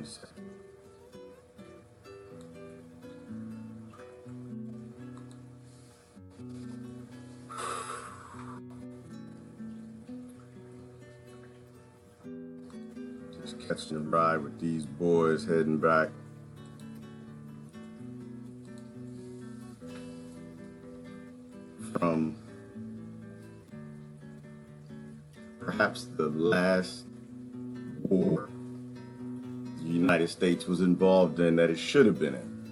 second. Just catching a ride with these boys heading back. From perhaps the last war the United States was involved in that it should have been in.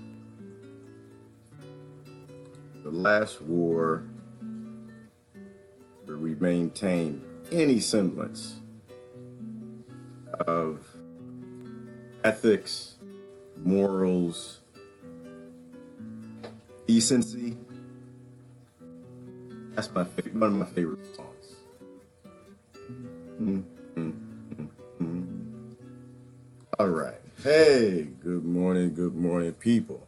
The last war where we maintained any semblance of ethics, morals, decency. That's one of my favorite songs. All right. Hey, good morning, people.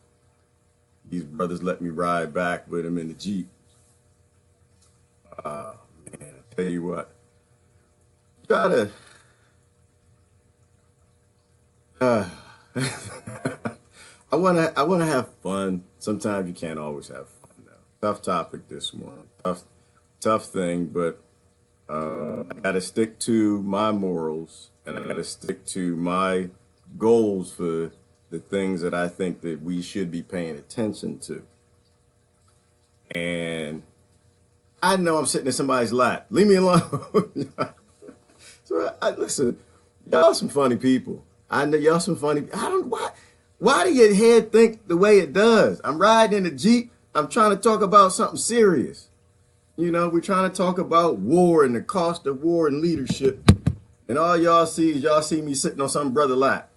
These brothers let me ride back with them in the Jeep. Man, I tell you what. Gotta. I wanna have fun. Sometimes you can't always have fun. Tough topic this morning. Tough thing, but I gotta stick to my morals and I gotta stick to my goals for the things that I think that we should be paying attention to. And I know I'm sitting in somebody's lap. Leave me alone. So listen, y'all some funny people. I know y'all some funny. Why do your head think the way it does? I'm riding in the Jeep. I'm trying to talk about something serious. You know, we're trying to talk about war and the cost of war and leadership. And all y'all see me sitting on some brother lap.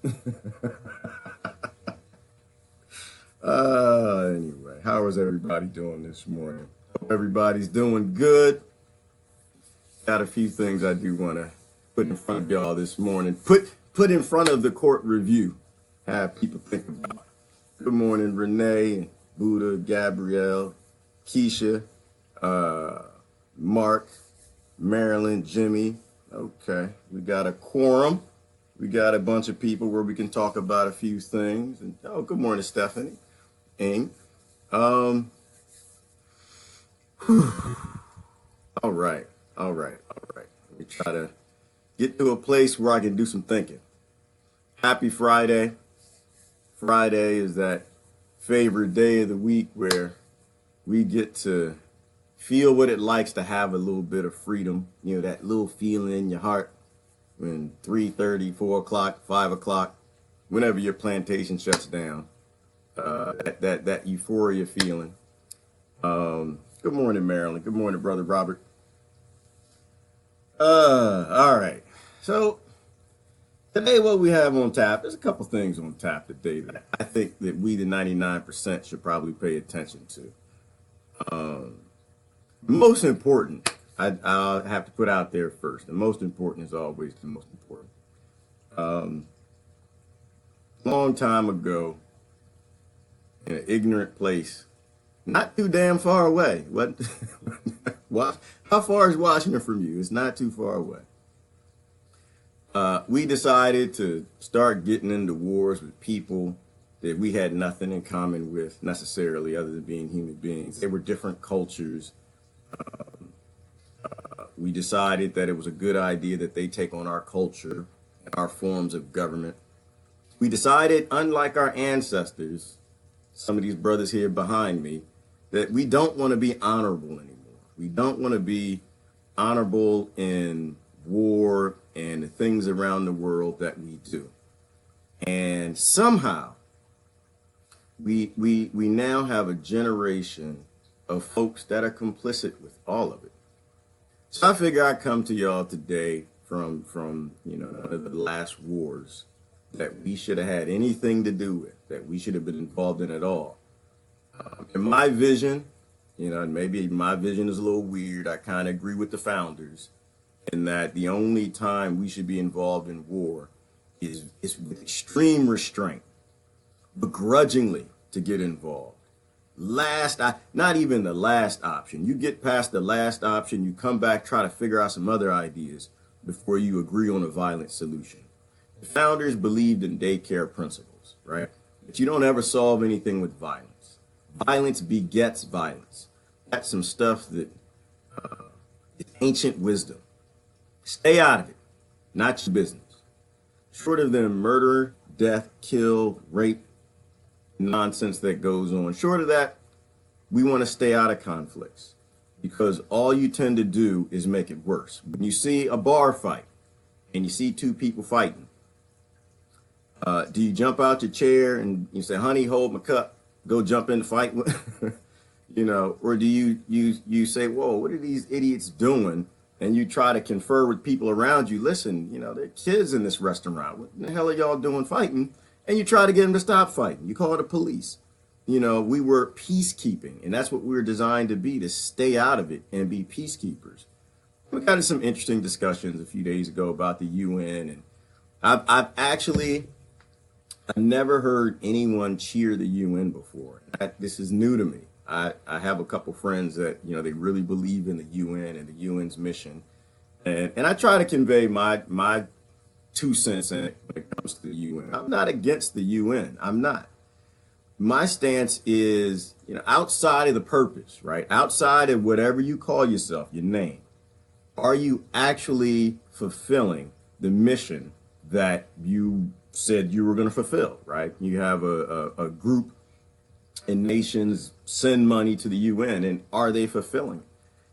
Anyway, how is everybody doing this morning? Hope everybody's doing good. Got a few things I do want to put in front of y'all this morning. Put in front of the court review. Have people think about it. Good morning, Renee, Buddha, Gabrielle, Keisha, Mark, Marilyn, Jimmy. Okay, we got a quorum. We got a bunch of people where we can talk about a few things. And good morning, Stephanie. Ing. All right. Let me try to get to a place where I can do some thinking. Happy Friday. Friday is that favorite day of the week where we get to feel what it likes to have a little bit of freedom. You know, that little feeling in your heart when 3:30, 4 o'clock, 5 o'clock, whenever your plantation shuts down, that euphoria feeling. Good morning, Marilyn. Good morning, Brother Robert. All right. So today what we have on tap, there's a couple things on tap today that I think that we, the 99%, should probably pay attention to. Most important, I'll have to put out there first. The most important is always the most important. Long time ago, in an ignorant place, not too damn far away. How far is Washington from you? It's not too far away. We decided to start getting into wars with people that we had nothing in common with necessarily other than being human beings. They were different cultures. We decided that it was a good idea that they take on our culture and our forms of government. We decided, unlike our ancestors, some of these brothers here behind me, that we don't want to be honorable anymore. We don't want to be honorable in war and the things around the world that we do. And somehow we now have a generation of folks that are complicit with all of it. So I figure I'd come to y'all today from one of the last wars that we should have had anything to do with, that we should have been involved in at all. In my vision, and maybe my vision is a little weird, I kind of agree with the founders in that the only time we should be involved in war is with extreme restraint, begrudgingly to get involved. Not even the last option. You get past the last option, you come back, try to figure out some other ideas before you agree on a violent solution. The founders believed in daycare principles, right? But you don't ever solve anything with violence. Violence begets violence. That's some stuff that is ancient wisdom. Stay out of it. Not your business. Short of them murder, death, kill, rape, nonsense that goes on. Short of that, we want to stay out of conflicts because all you tend to do is make it worse. When you see a bar fight and you see two people fighting, do you jump out your chair and you say, honey, hold my cup, go jump in the fight? You know, or do you say, whoa, what are these idiots doing? And you try to confer with people around you. Listen, you know, there are kids in this restaurant. What the hell are y'all doing fighting? And you try to get them to stop fighting. You call the police. You know, we were peacekeeping, and that's what we were designed to be, to stay out of it and be peacekeepers. We got into some interesting discussions a few days ago about the UN, and I've never heard anyone cheer the UN before. This is new to me. I have a couple friends that, you know, they really believe in the UN and the UN's mission. And I try to convey my 2 cents in it when it comes to the UN. I'm not against the UN. I'm not. My stance is, you know, outside of the purpose, right? Outside of whatever you call yourself, your name, are you actually fulfilling the mission that you said you were going to fulfill, right? You have a group and nations send money to the UN, and are they fulfilling?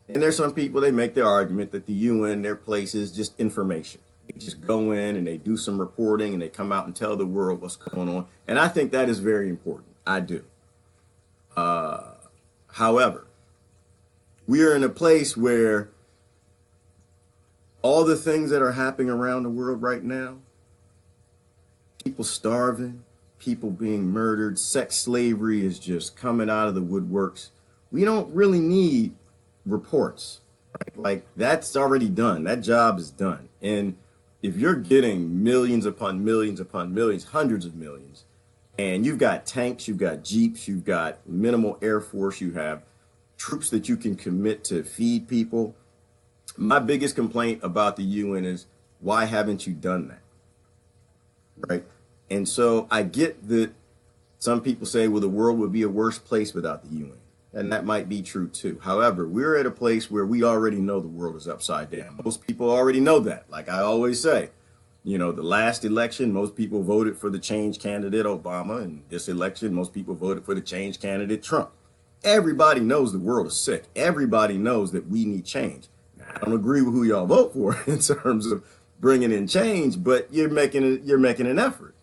And there's some people, they make the argument that the UN, their place is just information. They just go in and they do some reporting and they come out and tell the world what's going on. And I think that is very important. I do. However, we are in a place where all the things that are happening around the world right now, people starving, people being murdered, sex slavery is just coming out of the woodworks. We don't really need reports. Right? Like, that's already done. That job is done. And if you're getting millions upon millions upon millions, hundreds of millions, and you've got tanks, you've got jeeps, you've got minimal air force, you have troops that you can commit to feed people. My biggest complaint about the UN is, why haven't you done that? Right? And so I get that some people say, well, the world would be a worse place without the UN. And that might be true too. However, we're at a place where we already know the world is upside down. Most people already know that. Like I always say, you know, the last election, most people voted for the change candidate Obama. And this election, most people voted for the change candidate Trump. Everybody knows the world is sick. Everybody knows that we need change. Now, I don't agree with who y'all vote for in terms of bringing in change, but you're making an effort.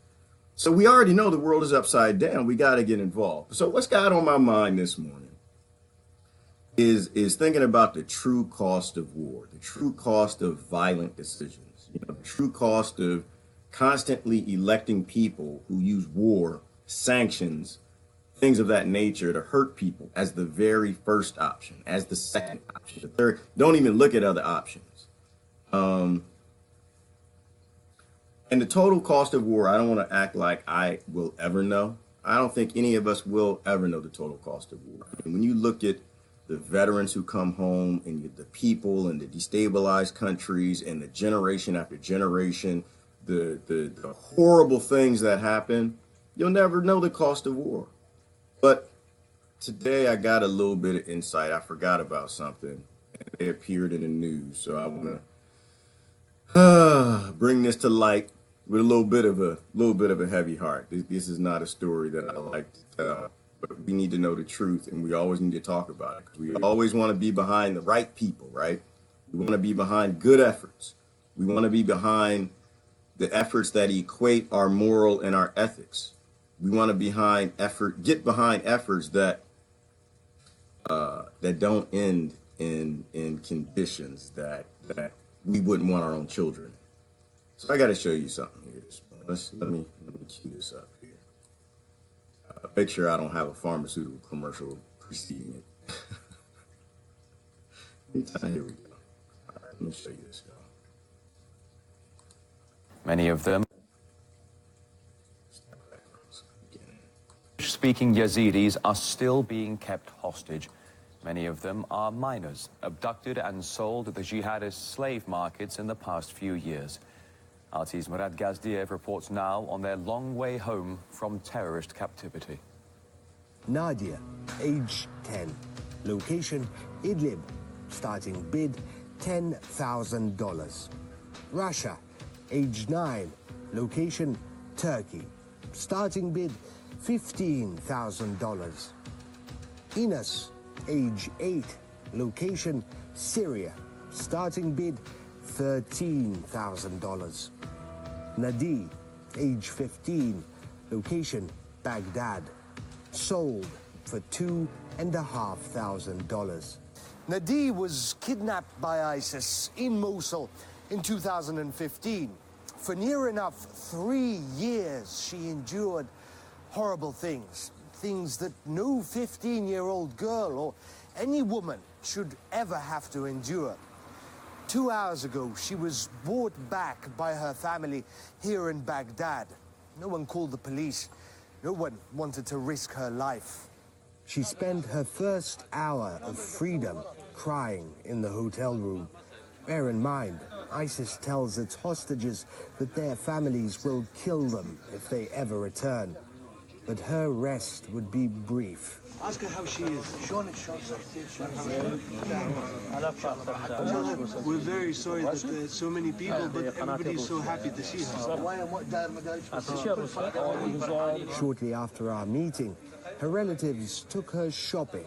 So we already know the world is upside down. We got to get involved. So what's got on my mind this morning is thinking about the true cost of war, the true cost of violent decisions, you know, the true cost of constantly electing people who use war, sanctions, things of that nature to hurt people as the very first option, as the second option, the third. Don't even look at other options. And the total cost of war, I don't want to act like I will ever know. I don't think any of us will ever know the total cost of war. And when you look at the veterans who come home and the people and the destabilized countries and the generation after generation, the horrible things that happen, you'll never know the cost of war. But today I got a little bit of insight. I forgot about something. It appeared in the news. So I want to bring this to light with a little bit of a heavy heart. This is not a story that I like to tell, but we need to know the truth, and we always need to talk about it. We always want to be behind the right people, right? We want to be behind good efforts. We want to be behind the efforts that equate our moral and our ethics. We want to get behind efforts that don't end in conditions that we wouldn't want our own children. So I got to show you something here. Let me cue this up here. Make sure I don't have a pharmaceutical commercial preceding it. Here we go. All right, let me show you this, y'all. Many of them speaking Yazidis are still being kept hostage. Many of them are minors, abducted and sold to the jihadist slave markets in the past few years. RT's Murad Gazdiev reports now on their long way home from terrorist captivity. Nadia, age 10. Location, Idlib. Starting bid, $10,000. Russia, age 9. Location, Turkey. Starting bid, $15,000. Enos, age 8. Location, Syria. Starting bid, $13,000. Nadi, age 15. Location, Baghdad. Sold for $2,500. Nadi was kidnapped by ISIS in Mosul in 2015. For near enough 3 years, she endured horrible things. Things that no 15-year-old girl or any woman should ever have to endure. 2 hours ago, she was brought back by her family here in Baghdad. No one called the police. No one wanted to risk her life. She spent her first hour of freedom crying in the hotel room. Bear in mind, ISIS tells its hostages that their families will kill them if they ever return. But her rest would be brief. Ask her how she is. We're very sorry that so many people, but everybody's so happy to see her. Shortly after our meeting, her relatives took her shopping.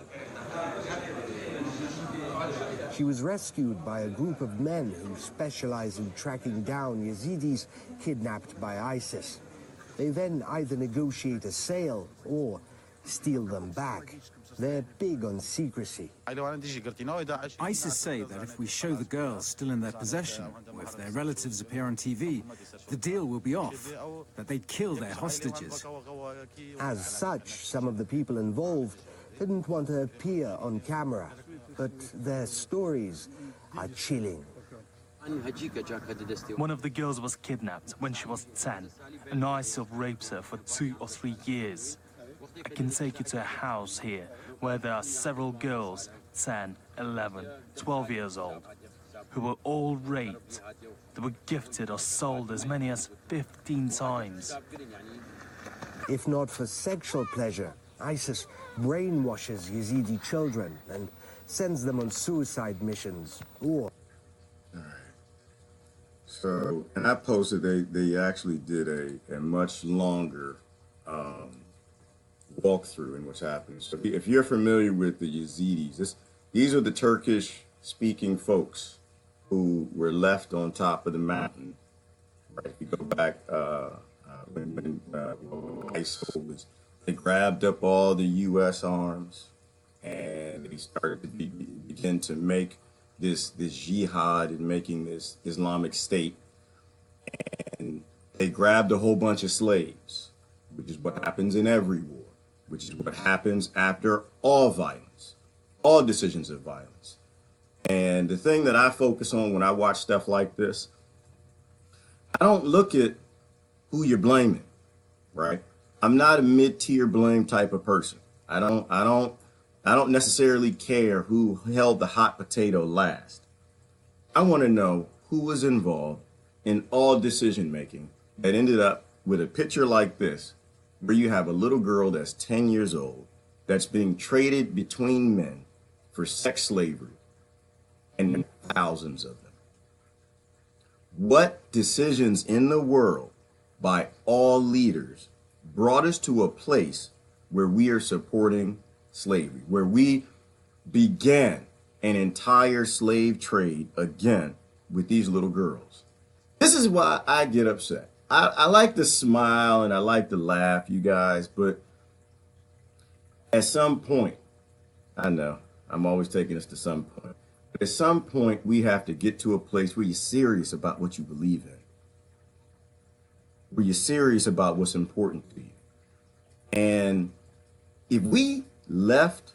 She was rescued by a group of men who specialize in tracking down Yazidis kidnapped by ISIS. They then either negotiate a sale or steal them back. They're big on secrecy. ISIS say that if we show the girls still in their possession, or if their relatives appear on TV, the deal will be off, that they'd kill their hostages. As such, some of the people involved didn't want to appear on camera, but their stories are chilling. One of the girls was kidnapped when she was 10, and ISIL raped her for 2 or 3 years. I can take you to a house here where there are several girls, 10, 11, 12 years old, who were all raped. They were gifted or sold as many as 15 times. If not for sexual pleasure, ISIS brainwashes Yazidi children and sends them on suicide missions or... So, and I posted, they actually did a much longer walkthrough in what's happening. So if you're familiar with the Yazidis, these are the Turkish-speaking folks who were left on top of the mountain. Right? If you go back when ISIL was, they grabbed up all the U.S. arms and they started to begin to make this jihad and making this Islamic State, and they grabbed a whole bunch of slaves, which is what happens in every war, which is what happens after all violence, all decisions of violence. And the thing that I focus on when I watch stuff like this, I don't look at who you're blaming, right? I'm not a mid-tier blame type of person. I don't necessarily care who held the hot potato last. I want to know who was involved in all decision making that ended up with a picture like this, where you have a little girl that's 10 years old that's being traded between men for sex slavery, and thousands of them. What decisions in the world by all leaders brought us to a place where we are supporting slavery, where we began an entire slave trade again with these little girls? This is why I get upset. I like to smile and I like to laugh, you guys, but at some point, I know I'm always taking us to some point, but at some point we have to get to a place where you're serious about what you believe in, where you're serious about what's important to you. And if we left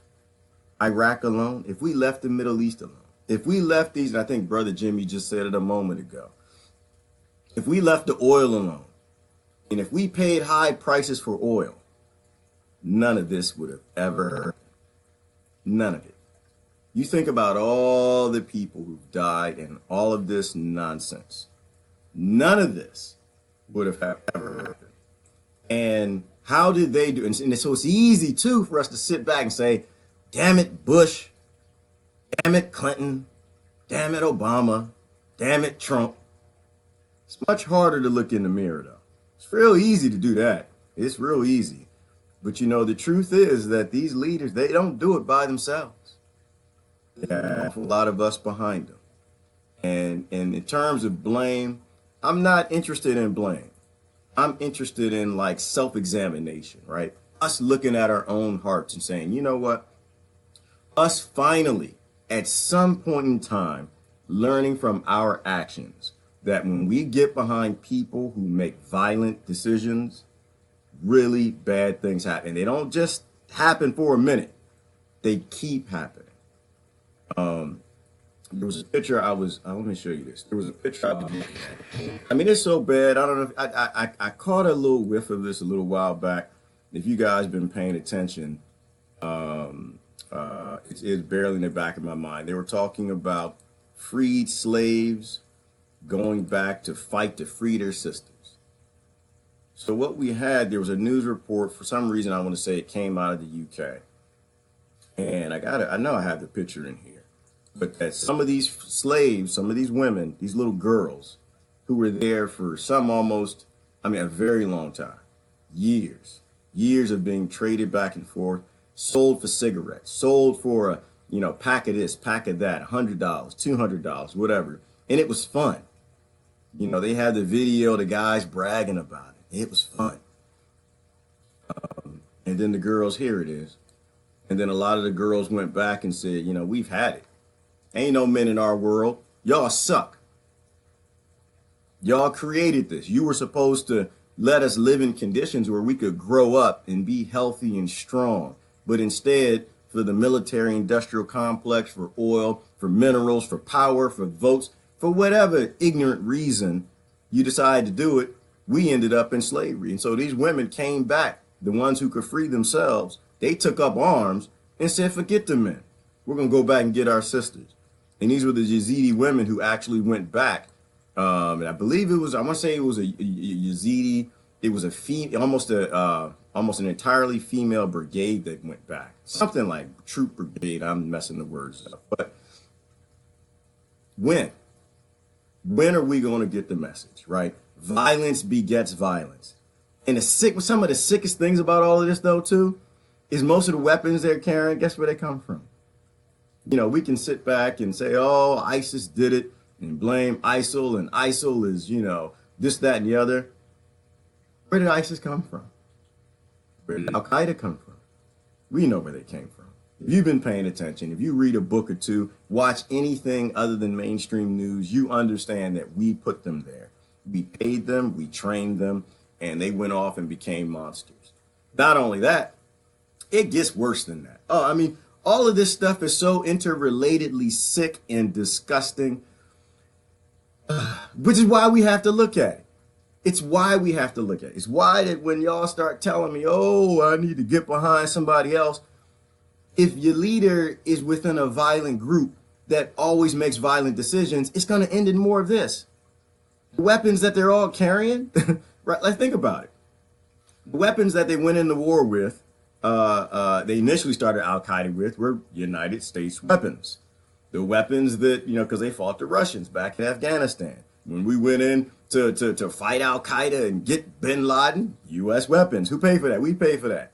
Iraq alone, if we left the Middle East alone, if we left these, and I think Brother Jimmy just said it a moment ago, if we left the oil alone, and if we paid high prices for oil, none of this would have ever happened. None of it. You think about all the people who've died and all of this nonsense. none of this would have ever happened. And how did they do? And so it's easy too for us to sit back and say, damn it, Bush, damn it, Clinton, damn it, Obama, damn it, Trump. It's much harder to look in the mirror though. It's real easy to do that. It's real easy. But you know, the truth is that these leaders, they don't do it by themselves. There's a lot of us behind them. And in terms of blame, I'm not interested in blame. I'm interested in like self-examination, right? Us looking at our own hearts and saying, you know what? Us finally, at some point in time, learning from our actions that when we get behind people who make violent decisions, really bad things happen. They don't just happen for a minute. They keep happening. There was a picture let me show you this. There was a picture I was looking at. I mean, it's so bad. I don't know if I caught a little whiff of this a little while back. If you guys been paying attention, it's barely in the back of my mind. They were talking about freed slaves going back to fight to free their sisters. So what we had, there was a news report. For some reason, I want to say it came out of the UK. And I know I have the picture in here. But that some of these slaves, some of these women, these little girls who were there for a very long time, years of being traded back and forth, sold for cigarettes, sold for a pack of this, pack of that, $100, $200, whatever. And it was fun. They had the video, the guys bragging about it. It was fun. And then the girls, here it is. And then a lot of the girls went back and said, we've had it. Ain't no men in our world. Y'all suck. Y'all created this. You were supposed to let us live in conditions where we could grow up and be healthy and strong. But instead, for the military industrial complex, for oil, for minerals, for power, for votes, for whatever ignorant reason you decide to do it, we ended up in slavery. And so these women came back, the ones who could free themselves. They took up arms and said, forget the men. We're going to go back and get our sisters. And these were the Yazidi women who actually went back. And I believe it was a Yazidi. It was almost an entirely female brigade that went back. Something like troop brigade. I'm messing the words up. But when are we going to get the message, right? Violence begets violence. And some of the sickest things about all of this, though, too, is most of the weapons they're carrying, guess where they come from? We can sit back and say, oh, ISIS did it and blame ISIL, and ISIL is, this, that, and the other. Where did ISIS come from? Where did Al-Qaeda come from? We know where they came from. If you've been paying attention, if you read a book or two, watch anything other than mainstream news, you understand that we put them there. We paid them, we trained them, and they went off and became monsters. Not only that, it gets worse than that. All of this stuff is so interrelatedly sick and disgusting, which is why we have to look at it. It's why we have to look at it. It's why that when y'all start telling me, oh, I need to get behind somebody else, if your leader is within a violent group that always makes violent decisions, it's going to end in more of this. The weapons that they're all carrying, right? Let's think about it. The weapons that they went into war with, they initially started Al-Qaeda with were United States weapons. The weapons that, because they fought the Russians back in Afghanistan. When we went in to fight Al-Qaeda and get bin Laden, U.S. weapons. Who paid for that? We paid for that.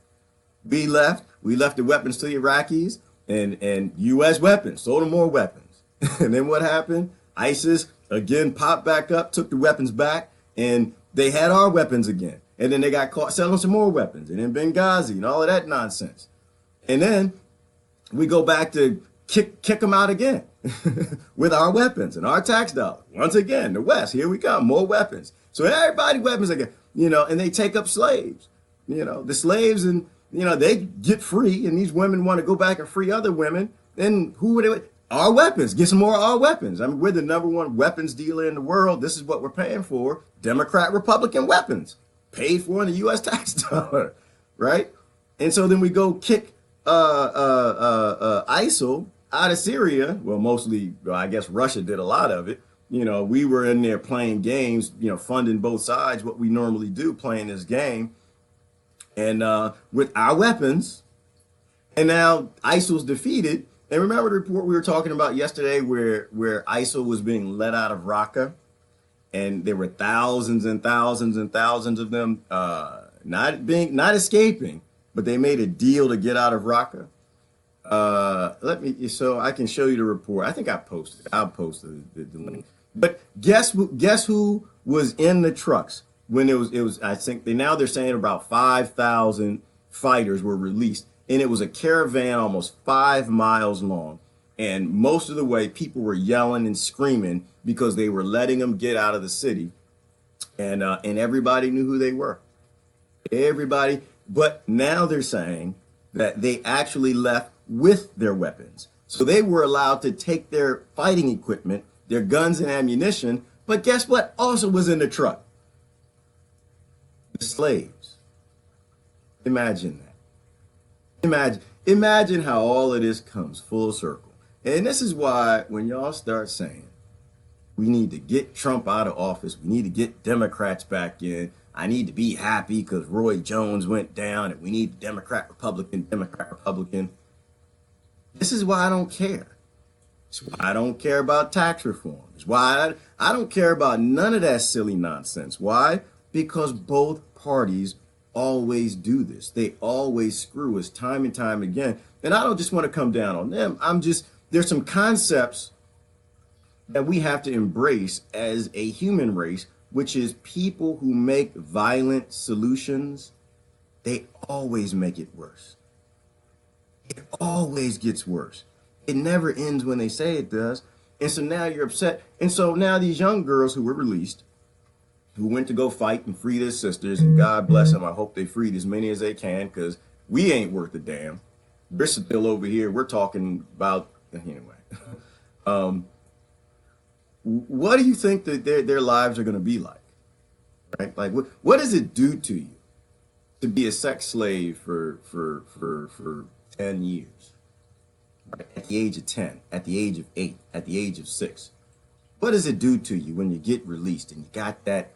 We left the weapons to the Iraqis and U.S. weapons, sold them more weapons. And then what happened? ISIS again popped back up, took the weapons back, and they had our weapons again. And then they got caught selling some more weapons, and then Benghazi and all of that nonsense. And then we go back to kick them out again with our weapons and our tax dollars. Once again, the West, here we come, more weapons. So everybody weapons again, and they take up slaves. The slaves, and they get free, and these women want to go back and free other women. Then who would they? Our weapons, get some more of our weapons. We're the #1 weapons dealer in the world. This is what we're paying for. Democrat, Republican weapons. Paid for in the U.S. tax dollar, right? And so then we go kick ISIL out of Syria. Well, mostly, I guess Russia did a lot of it. You know, we were in there playing games, you know, funding both sides, what we normally do playing this game. And with our weapons, and now ISIL's defeated. And remember the report we were talking about yesterday where ISIL was being let out of Raqqa, and there were thousands and thousands and thousands of them not escaping, but they made a deal to get out of Raqqa. So I can show you the report. I think I'll post the link. But guess who was in the trucks when it was I think they're saying about 5,000 fighters were released, and it was a caravan almost 5 miles long, and most of the way people were yelling and screaming because they were letting them get out of the city, and everybody knew who they were. Everybody, but now they're saying that they actually left with their weapons. So they were allowed to take their fighting equipment, their guns and ammunition, but guess what also was in the truck? The slaves. Imagine that. Imagine how all of this comes full circle. And this is why when y'all start saying we need to get Trump out of office, we need to get Democrats back in, I need to be happy because Roy Jones went down and we need Democrat, Republican. This is why I don't care. It's why I don't care about tax reform. It's why I don't care about none of that silly nonsense. Why? Because both parties always do this. They always screw us time and time again. And I don't just want to come down on them. There's some concepts that we have to embrace as a human race, which is people who make violent solutions, they always make it worse. It always gets worse. It never ends when they say it does. And so now you're upset. And so now these young girls who were released, who went to go fight and free their sisters, and God bless them, I hope they freed as many as they can, because we ain't worth a damn. We're still over here. We're talking about, anyway. What do you think that their lives are going to be like? Right? Like, what does it do to you to be a sex slave for 10 years? Right? At the age of 10, at the age of 8, at the age of 6. What does it do to you when you get released and you got that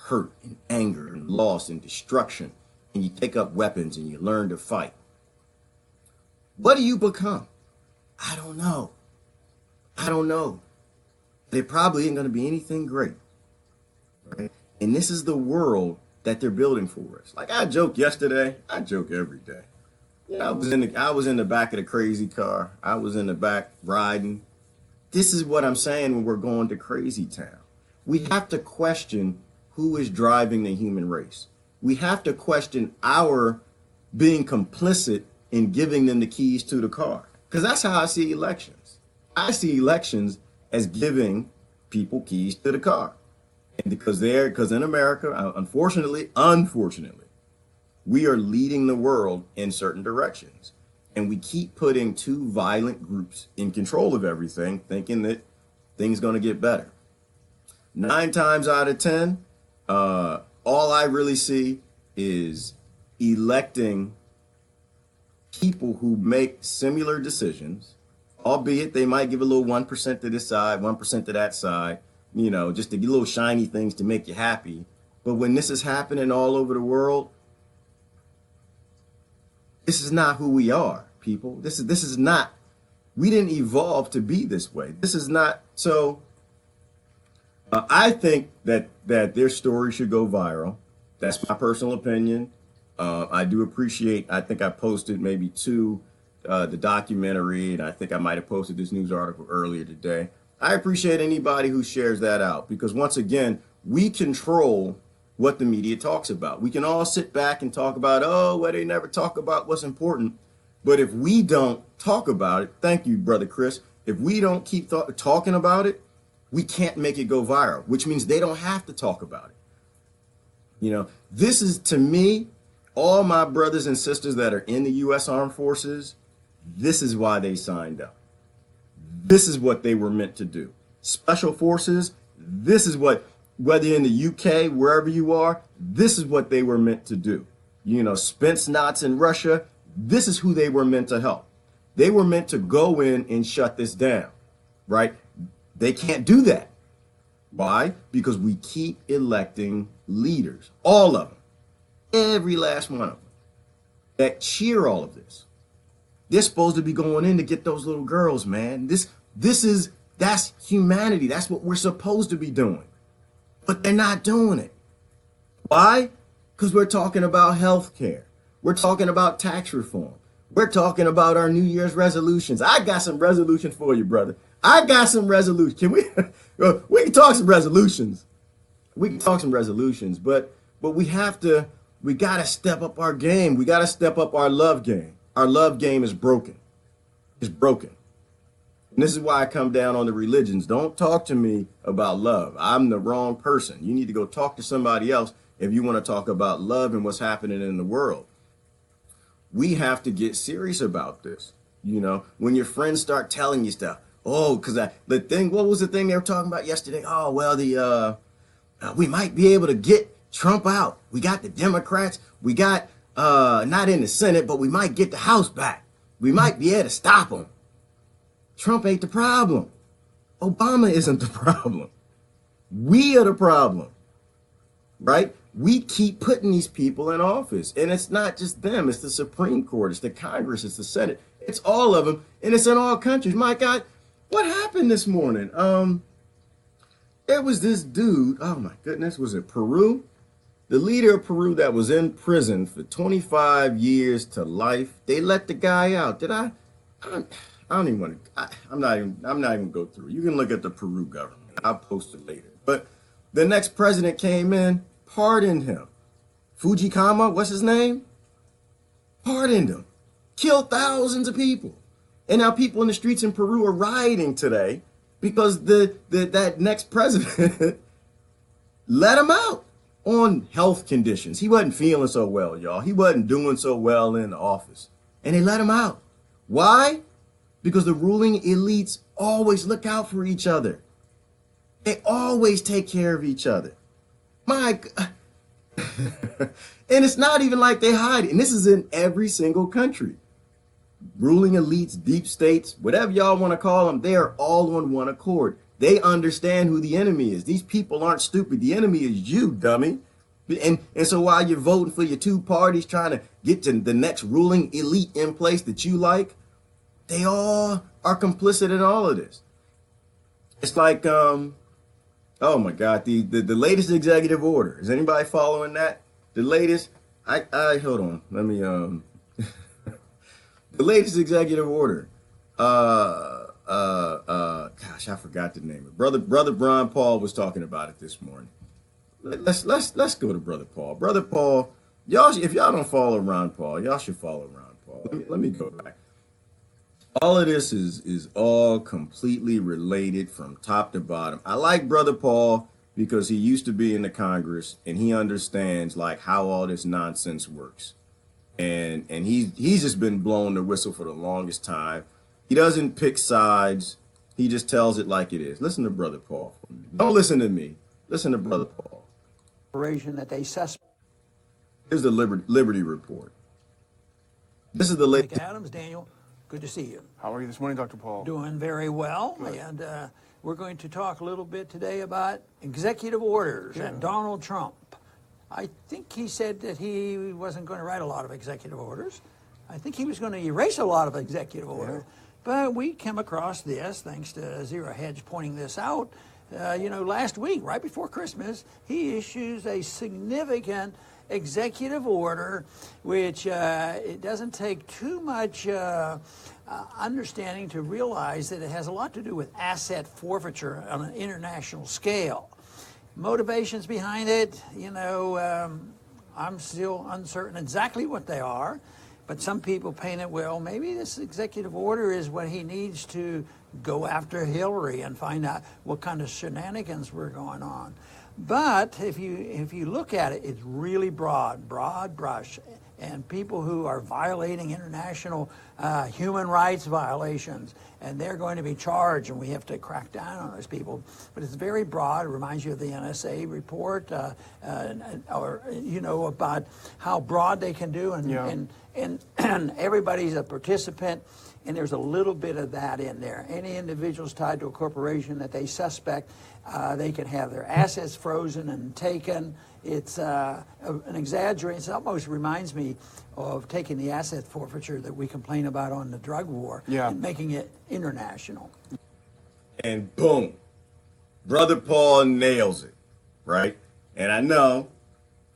hurt and anger and loss and destruction, and you take up weapons and you learn to fight? What do you become? I don't know. But it probably ain't going to be anything great. Right? And this is the world that they're building for us. Like I joked yesterday, I joke every day. I was in the back of the crazy car. I was in the back riding. This is what I'm saying when we're going to crazy town. We have to question who is driving the human race. We have to question our being complicit in giving them the keys to the car. Because that's how I see elections. I see elections as giving people keys to the car. And because in America, unfortunately, we are leading the world in certain directions. And we keep putting two violent groups in control of everything, thinking that things going to get better. 9 times out of 10, all I really see is electing people who make similar decisions, albeit they might give a little 1% to this side, 1% to that side, just to get little shiny things to make you happy. But when this is happening all over the world, this is not who we are, people. This is not, we didn't evolve to be this way. This is not, so I think that their story should go viral. That's my personal opinion. I do appreciate, I think I posted maybe 2, the documentary, and I think I might have posted this news article earlier today. I appreciate anybody who shares that out, because once again, we control what the media talks about. We can all sit back and talk about, they never talk about what's important. But if we don't talk about it, thank you, Brother Chris, if we don't keep talking about it, we can't make it go viral, which means they don't have to talk about it. This is, to me, all my brothers and sisters that are in the U.S. Armed Forces, this is why they signed up. This is what they were meant to do. Special Forces, this is what, whether you're in the UK, wherever you are, this is what they were meant to do. Spence Knots in Russia, this is who they were meant to help. They were meant to go in and shut this down, right? They can't do that. Why? Because we keep electing leaders, all of them, every last one of them, that cheer all of this. They're supposed to be going in to get those little girls, man. That's humanity. That's what we're supposed to be doing. But they're not doing it. Why? Because we're talking about health care. We're talking about tax reform. We're talking about our New Year's resolutions. I got some resolutions for you, brother. I got some resolutions. Can we can talk some resolutions. We can talk some resolutions, but we got to step up our game. We got to step up our love game. Our love game is broken. It's broken. And this is why I come down on the religions. Don't talk to me about love. I'm the wrong person. You need to go talk to somebody else if you want to talk about love and what's happening in the world. We have to get serious about this. You know, when your friends start telling you stuff, what was the thing they were talking about yesterday? Oh, well, we might be able to get Trump out. We got the Democrats. We got, not in the Senate, but we might get the House back. We might be able to stop him. Trump ain't the problem. Obama isn't the problem. We are the problem, right? We keep putting these people in office, and it's not just them. It's the Supreme Court. It's the Congress. It's the Senate. It's all of them, and it's in all countries. My God, what happened this morning? There was this dude. Oh my goodness, was it Peru? The leader of Peru that was in prison for 25 years to life. They let the guy out. I don't even want to. I'm not even gonna go through. You can look at the Peru government. I'll post it later. But the next president came in, pardoned him. Fujikama, what's his name? Pardoned him. Killed thousands of people. And now people in the streets in Peru are rioting today because that next president let him out on health conditions. He wasn't feeling so well, y'all. He wasn't doing so well in the office. And they let him out. Why? Because the ruling elites always look out for each other. They always take care of each other. My God. And it's not even like they hide it. And this is in every single country. Ruling elites, deep states, whatever y'all want to call them, they are all on one accord. They understand who the enemy is. These people aren't stupid. The enemy is you, dummy. And so while you're voting for your two parties, trying to get to the next ruling elite in place that you like, they all are complicit in all of this. It's like, oh my God, the latest executive order. Is anybody following that? The latest, hold on, let me, the latest executive order. Gosh, I forgot the name of it. Brother Ron Paul was talking about it this morning. Let's go to Brother Paul. Brother Paul, y'all, if y'all don't follow Ron Paul, y'all should follow Ron Paul. Let me go back. All of this is all completely related from top to bottom. I like Brother Paul because he used to be in the Congress and he understands like how all this nonsense works. And he's just been blowing the whistle for the longest time. He doesn't pick sides. He just tells it like it is. Listen to Brother Paul. Don't listen to me. Listen to Brother Paul. That they suspect. Here's the Liberty Report. This is the latest. Adams, Daniel, good to see you. How are you this morning, Dr. Paul? Doing very well. Good. And we're going to talk a little bit today about executive orders and Donald Trump. I think he said that he wasn't going to write a lot of executive orders. I think he was going to erase a lot of executive orders. But we came across this, thanks to Zero Hedge pointing this out. Last week, right before Christmas, he issues a significant executive order, which it doesn't take too much understanding to realize that it has a lot to do with asset forfeiture on an international scale. Motivations behind it, I'm still uncertain exactly what they are, but some people paint it, well, maybe this executive order is what he needs to go after Hillary and find out what kind of shenanigans were going on. But if you look at it, it's really broad brush. And people who are violating international human rights violations, and they're going to be charged, and we have to crack down on those people. But it's very broad. It reminds you of the NSA report, about how broad they can do, and everybody's a participant And there's a little bit of that in there. Any individuals tied to a corporation that they suspect, they can have their assets frozen and taken. It's an exaggeration. It almost reminds me of taking the asset forfeiture that we complain about on the drug war and making it international. And boom, Brother Paul nails it, right? And I know,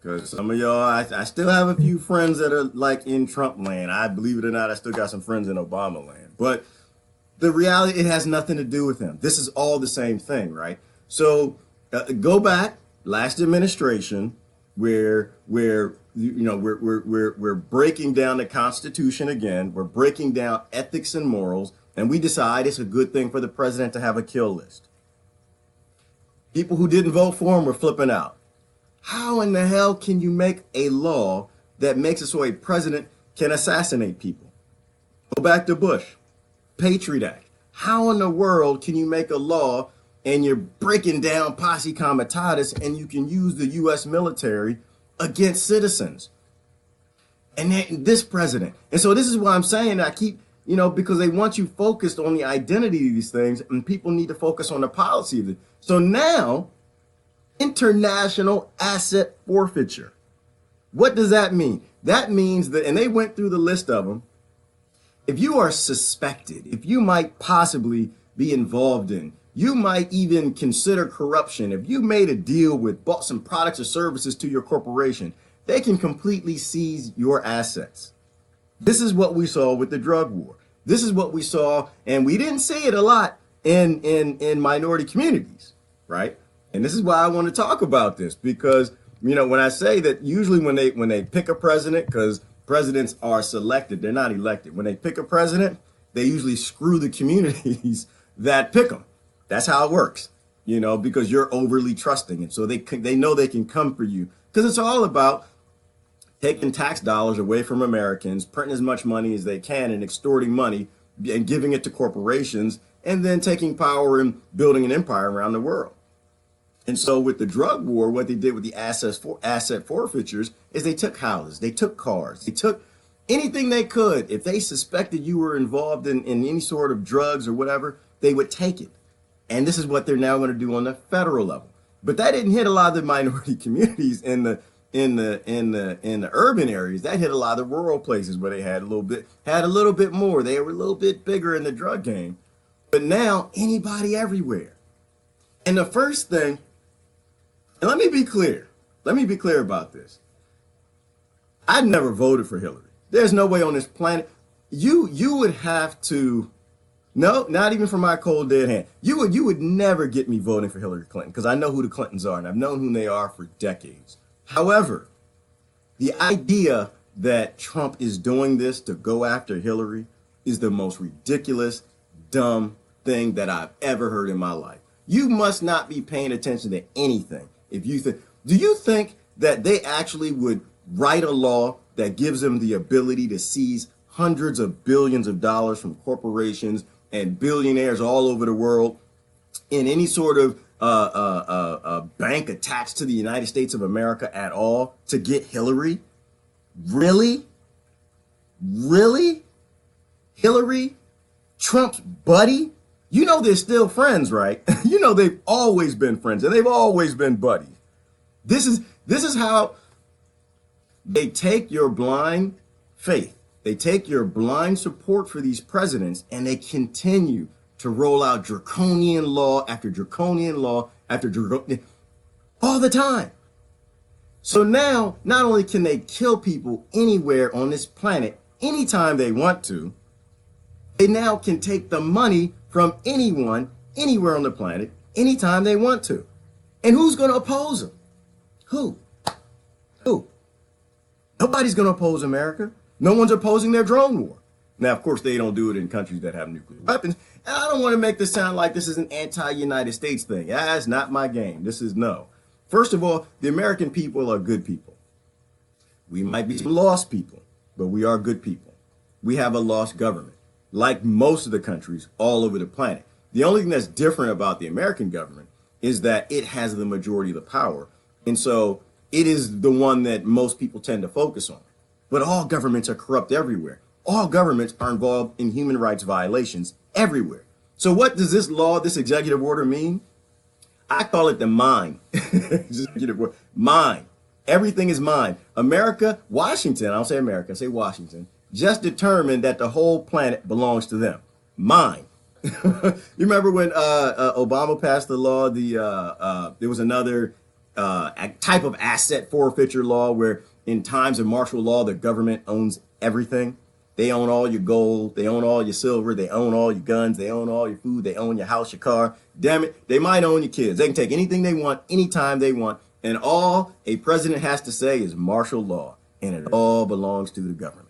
because some of y'all, I still have a few friends that are like in Trump land. I believe it or not, I still got some friends in Obama land. But the reality, it has nothing to do with him. This is all the same thing, right? So go back, last administration, where we're breaking down the Constitution again. We're breaking down ethics and morals, and we decide it's a good thing for the president to have a kill list. People who didn't vote for him were flipping out. How in the hell can you make a law that makes it so a president can assassinate people? Go back to Bush, Patriot Act. How in the world can you make a law and you're breaking down posse comitatus and you can use the U.S. military against citizens? And this president. And so this is why I'm saying I keep, because they want you focused on the identity of these things, and people need to focus on the policy of it. So now, international asset forfeiture. What does that mean? That means that, and they went through the list of them, if you are suspected, if you might possibly be involved in, you might even consider corruption, if you made a deal with, bought some products or services to your corporation, they can completely seize your assets. This is what we saw with the drug war. This is what we saw, and we didn't see it a lot in minority communities, right? And this is why I want to talk about this, because, when I say that usually when they pick a president, because presidents are selected, they're not elected. When they pick a president, they usually screw the communities that pick them. That's how it works, because you're overly trusting. And so they know they can come for you, because it's all about taking tax dollars away from Americans, printing as much money as they can and extorting money and giving it to corporations, and then taking power and building an empire around the world. And so with the drug war, what they did with the asset forfeitures is they took houses, they took cars, they took anything they could. If they suspected you were involved in any sort of drugs or whatever, they would take it. And this is what they're now going to do on the federal level. But that didn't hit a lot of the minority communities in the urban areas. That hit a lot of the rural places where they had a little bit more. They were a little bit bigger in the drug game. But now anybody everywhere. And the first thing, and let me be clear about this. I never voted for Hillary. There's no way on this planet. You would have to, no, not even for my cold dead hand. You would never get me voting for Hillary Clinton, because I know who the Clintons are and I've known who they are for decades. However, the idea that Trump is doing this to go after Hillary is the most ridiculous, dumb thing that I've ever heard in my life. You must not be paying attention to anything. If you think, do you think that they actually would write a law that gives them the ability to seize hundreds of billions of dollars from corporations and billionaires all over the world in any sort of bank attached to the United States of America at all to get Hillary? Really? Really? Hillary? Trump's buddy? They're still friends, right? They've always been friends and they've always been buddies. This is how they take your blind faith. They take your blind support for these presidents and they continue to roll out draconian law after draconian law after draconian all the time. So now, not only can they kill people anywhere on this planet, anytime they want to, they now can take the money from anyone, anywhere on the planet, anytime they want to. And who's going to oppose them? Who? Nobody's going to oppose America. No one's opposing their drone war. Now, of course, they don't do it in countries that have nuclear weapons. And I don't want to make this sound like this is an anti-United States thing. That's not my game. This is no. First of all, the American people are good people. We might be some lost people, but we are good people. We have a lost government, like most of the countries all over the planet. The only thing that's different about the American government is that it has the majority of the power. And so it is the one that most people tend to focus on. But all governments are corrupt everywhere. all governments are involved in human rights violations everywhere. So what does this law, this executive order mean? I call it the mine. Executive order. Mine. Everything is mine. America, Washington, I don't say America, I say Washington, just determined that the whole planet belongs to them. Mine. You remember when Obama passed the law, there was another type of asset forfeiture law where in times of martial law, the government owns everything. They own all your gold. They own all your silver. They own all your guns. They own all your food. They own your house, your car. Damn it. They might own your kids. They can take anything they want, anytime they want. And all a president has to say is martial law. And it all belongs to the government.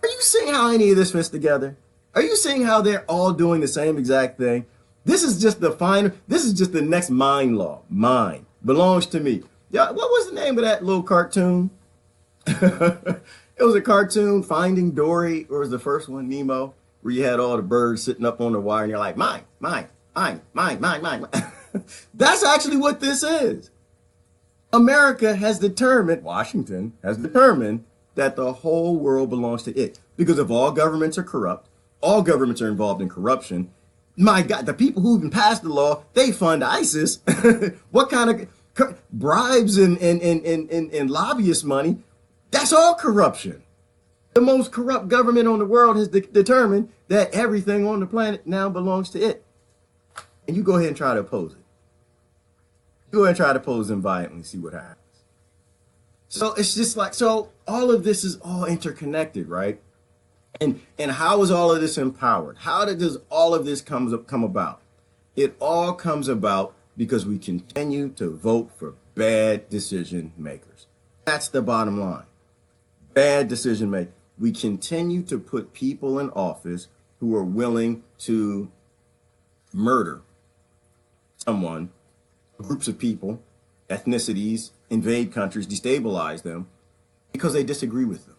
Are you seeing how any of this fits together? Are you seeing how they're all doing the same exact thing? This is just the next mine law. Mine. Belongs to me. Yeah, what was the name of that little cartoon? It was a cartoon, Finding Dory, or was the first one, Nemo, where you had all the birds sitting up on the wire and you're like, mine, mine, mine, mine, mine, mine. That's actually what this is. America has determined, Washington has determined that the whole world belongs to it. Because if all governments are corrupt, all governments are involved in corruption, my God, the people who even passed the law, they fund ISIS. What kind of bribes and lobbyist money? That's all corruption. The most corrupt government on the world has determined that everything on the planet now belongs to it. And you go ahead and try to oppose it. Go ahead and try to oppose them violently, see what happens. So it's just like, so all of this is all interconnected, right? And how is all of this empowered? How does all of this come about? It all comes about because we continue to vote for bad decision makers. That's the bottom line. Bad decision making. We continue to put people in office who are willing to murder someone, groups of people, ethnicities, invade countries, destabilize them because they disagree with them,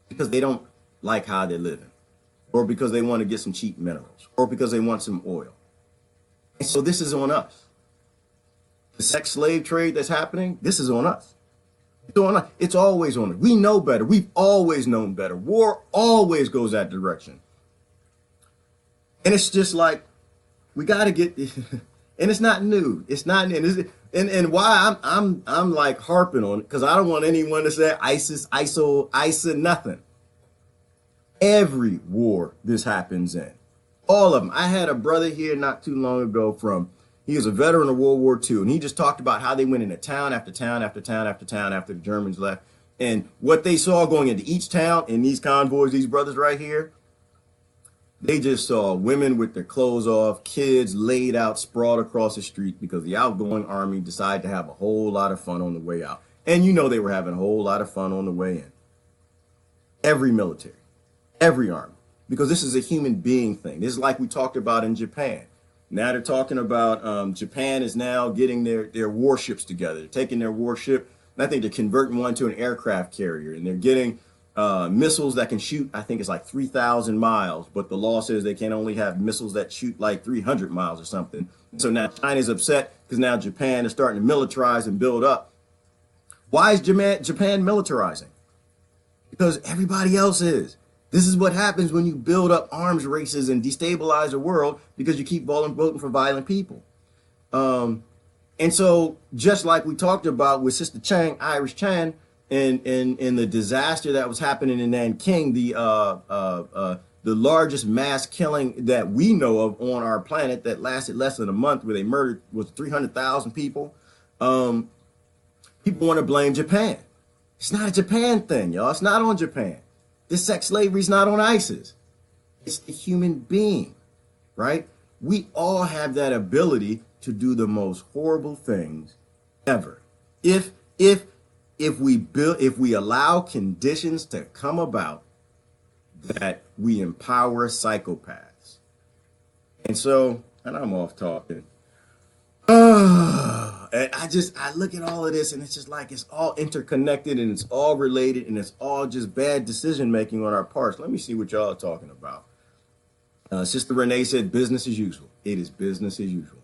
because they don't like how they're living, or because they want to get some cheap minerals, or because they want some oil. And so this is on us. The sex slave trade that's happening, this is on us. It's always on it. We know better. We've always known better. War always goes that direction. And it's just like, we got to get, and it's not new. It's not, and why I'm like harping on it, because I don't want anyone to say ISIS, ISIL, nothing. Every war this happens in. All of them. I had a brother here not too long ago he was a veteran of World War II, and he just talked about how they went into town after town after town after town after the Germans left. And what they saw going into each town in these convoys, these brothers right here, they just saw women with their clothes off, kids laid out, sprawled across the street because the outgoing army decided to have a whole lot of fun on the way out. And you know they were having a whole lot of fun on the way in. Every military, every army, because this is a human being thing. This is like we talked about in Japan. Now they're talking about Japan is now getting their warships together. They're taking their warship, and I think they're converting one to an aircraft carrier, and they're getting missiles that can shoot, I think it's like 3,000 miles, but the law says they can only have missiles that shoot like 300 miles or something. So now China's upset because now Japan is starting to militarize and build up. Why is Japan militarizing? Because everybody else is. This is what happens when you build up arms races and destabilize the world because you keep voting for violent people. And so just like we talked about with Sister Chang, Irish Chan, and the disaster that was happening in Nanking, the largest mass killing that we know of on our planet that lasted less than a month, where they murdered was 300,000 people. People want to blame Japan. It's not a Japan thing, y'all. It's not on Japan. This sex slavery is not on ISIS. It's the human being, right? We all have that ability to do the most horrible things ever. If we allow conditions to come about that we empower psychopaths. And so, and I'm off talking. And I look at all of this and it's just like it's all interconnected and it's all related and it's all just bad decision making on our parts. Let me see what y'all are talking about. Sister Renee said business as usual. It is business as usual.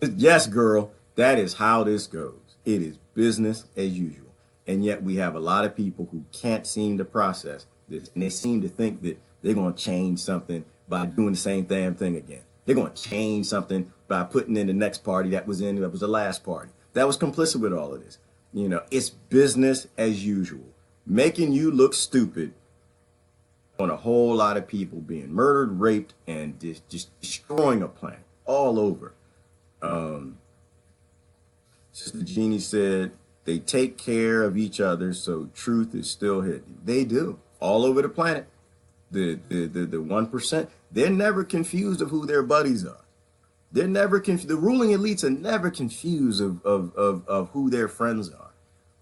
Yes, girl, that is how this goes. It is business as usual. And yet we have a lot of people who can't seem to process this, and they seem to think that they're going to change something by doing the same damn thing again. They're going to change something by putting in the next party that was the last party that was complicit with all of this. You know, it's business as usual, making you look stupid on a whole lot of people being murdered, raped, and just destroying a planet all over. Sister Jeannie said they take care of each other, so truth is still hidden. They do all over the planet. The 1%, they're never confused of who their buddies are. They're never confused. The ruling elites are never confused of who their friends are.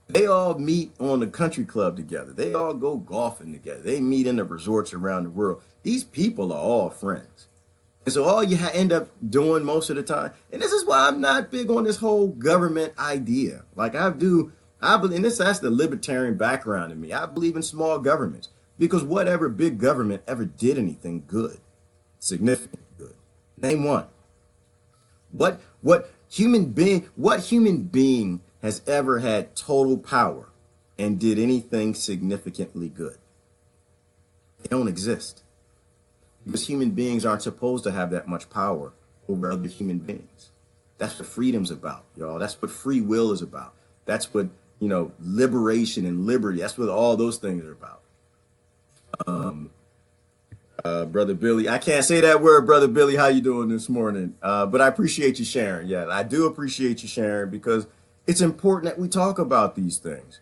They all meet on the country club together. They all go golfing together. They meet in the resorts around the world. These people are all friends. And so all you end up doing most of the time, and this is why I'm not big on this whole government idea. Like I believe, and that's the libertarian background in me. I believe in small governments because whatever big government ever did anything good, significant good, name one. What human being has ever had total power and did anything significantly good? They don't exist. Because human beings aren't supposed to have that much power over other human beings. That's what freedom's about, y'all. That's what free will is about. That's what, liberation and liberty. That's what all those things are about. Brother Billy, I can't say that word, Brother Billy. How you doing this morning? But I appreciate you sharing. Yeah, I do appreciate you sharing because it's important that we talk about these things.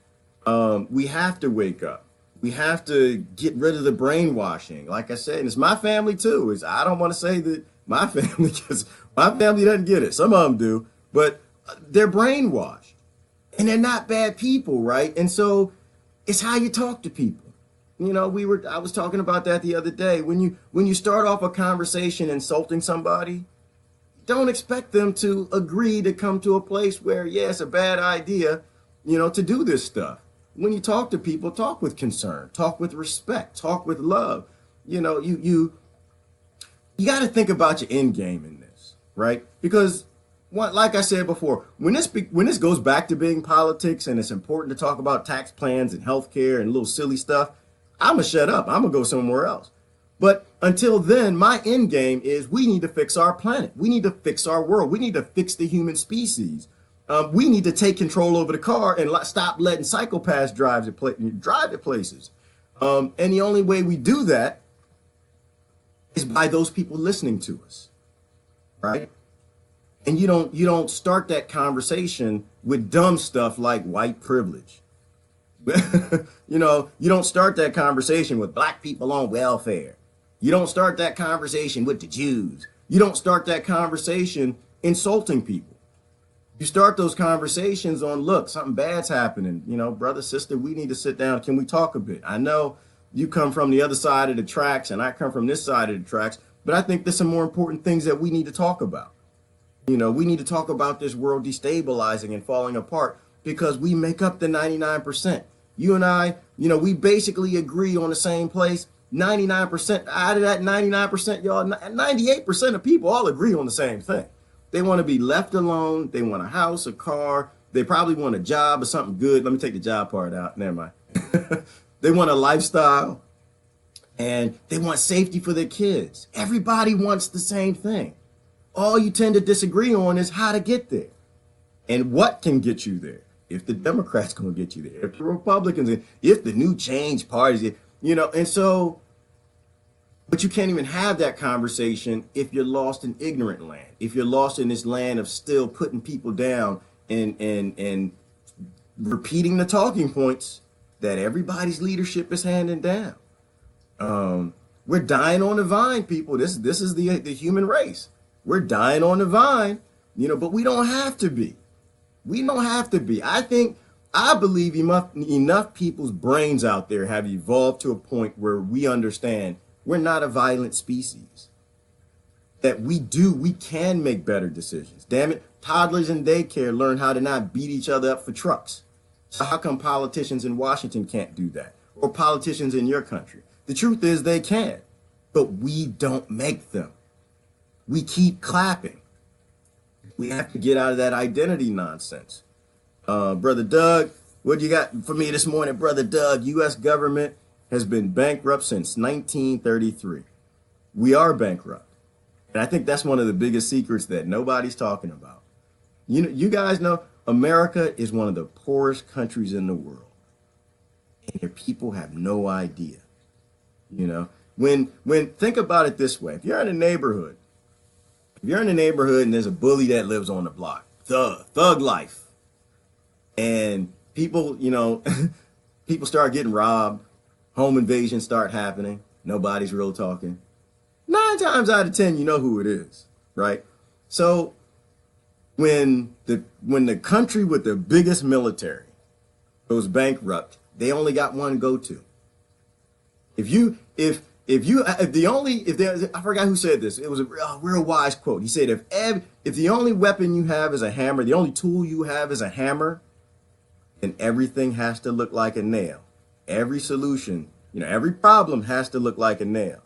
We have to wake up. We have to get rid of the brainwashing. Like I said, and it's my family too. I don't want to say that my family, because my family doesn't get it. Some of them do, but they're brainwashed and they're not bad people, right? And so it's how you talk to people. I was talking about that the other day. When you start off a conversation insulting somebody, don't expect them to agree to come to a place where, yeah, it's a bad idea, to do this stuff. When you talk to people, talk with concern, talk with respect, talk with love. You got to think about your end game in this, right? Because like I said before, when this goes back to being politics and it's important to talk about tax plans and healthcare and little silly stuff, I'm going to shut up. I'm going to go somewhere else. But until then, my end game is we need to fix our planet. We need to fix our world. We need to fix the human species. We need to take control over the car and stop letting psychopaths drive at places. And the only way we do that is by those people listening to us, right? And you don't start that conversation with dumb stuff like white privilege. You don't start that conversation with black people on welfare. You don't start that conversation with the Jews. You don't start that conversation insulting people. You start those conversations on, look, something bad's happening. Brother, sister, we need to sit down. Can we talk a bit? I know you come from the other side of the tracks and I come from this side of the tracks, but I think there's some more important things that we need to talk about. We need to talk about this world destabilizing and falling apart because we make up the 99%. You and I, we basically agree on the same place. 99% out of that 99%, y'all, 98% of people all agree on the same thing. They want to be left alone. They want a house, a car. They probably want a job or something good. Let me take the job part out. Never mind. They want a lifestyle and they want safety for their kids. Everybody wants the same thing. All you tend to disagree on is how to get there and what can get you there. If the Democrats going to get you there, if the Republicans, if the new change parties, and so, but you can't even have that conversation if you're lost in ignorant land, if you're lost in this land of still putting people down and repeating the talking points that everybody's leadership is handing down. We're dying on the vine, people. This is the human race. We're dying on the vine, but we don't have to be. We don't have to be. I believe enough people's brains out there have evolved to a point where we understand we're not a violent species. That we can make better decisions. Damn it, toddlers in daycare learn how to not beat each other up for trucks. So how come politicians in Washington can't do that? Or politicians in your country? The truth is they can, but we don't make them. We keep clapping. We have to get out of that identity nonsense. Brother Doug, what you got for me this morning, Brother Doug? U.S. government has been bankrupt since 1933. We are bankrupt. And I think that's one of the biggest secrets that nobody's talking about. You guys know America is one of the poorest countries in the world. And your people have no idea. When think about it this way, if you're in a neighborhood and there's a bully that lives on the block, thug life, and people, people start getting robbed, home invasions start happening, nobody's real talking. 9 times out of 10, you know who it is, right? So when the country with the biggest military goes bankrupt, they only got one go-to. I forgot who said this. It was a real wise quote. He said, if the only weapon you have is a hammer, the only tool you have is a hammer, then everything has to look like a nail. Every solution, every problem has to look like a nail.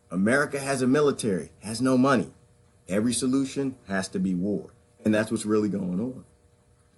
America has a military, has no money. Every solution has to be war. And that's what's really going on.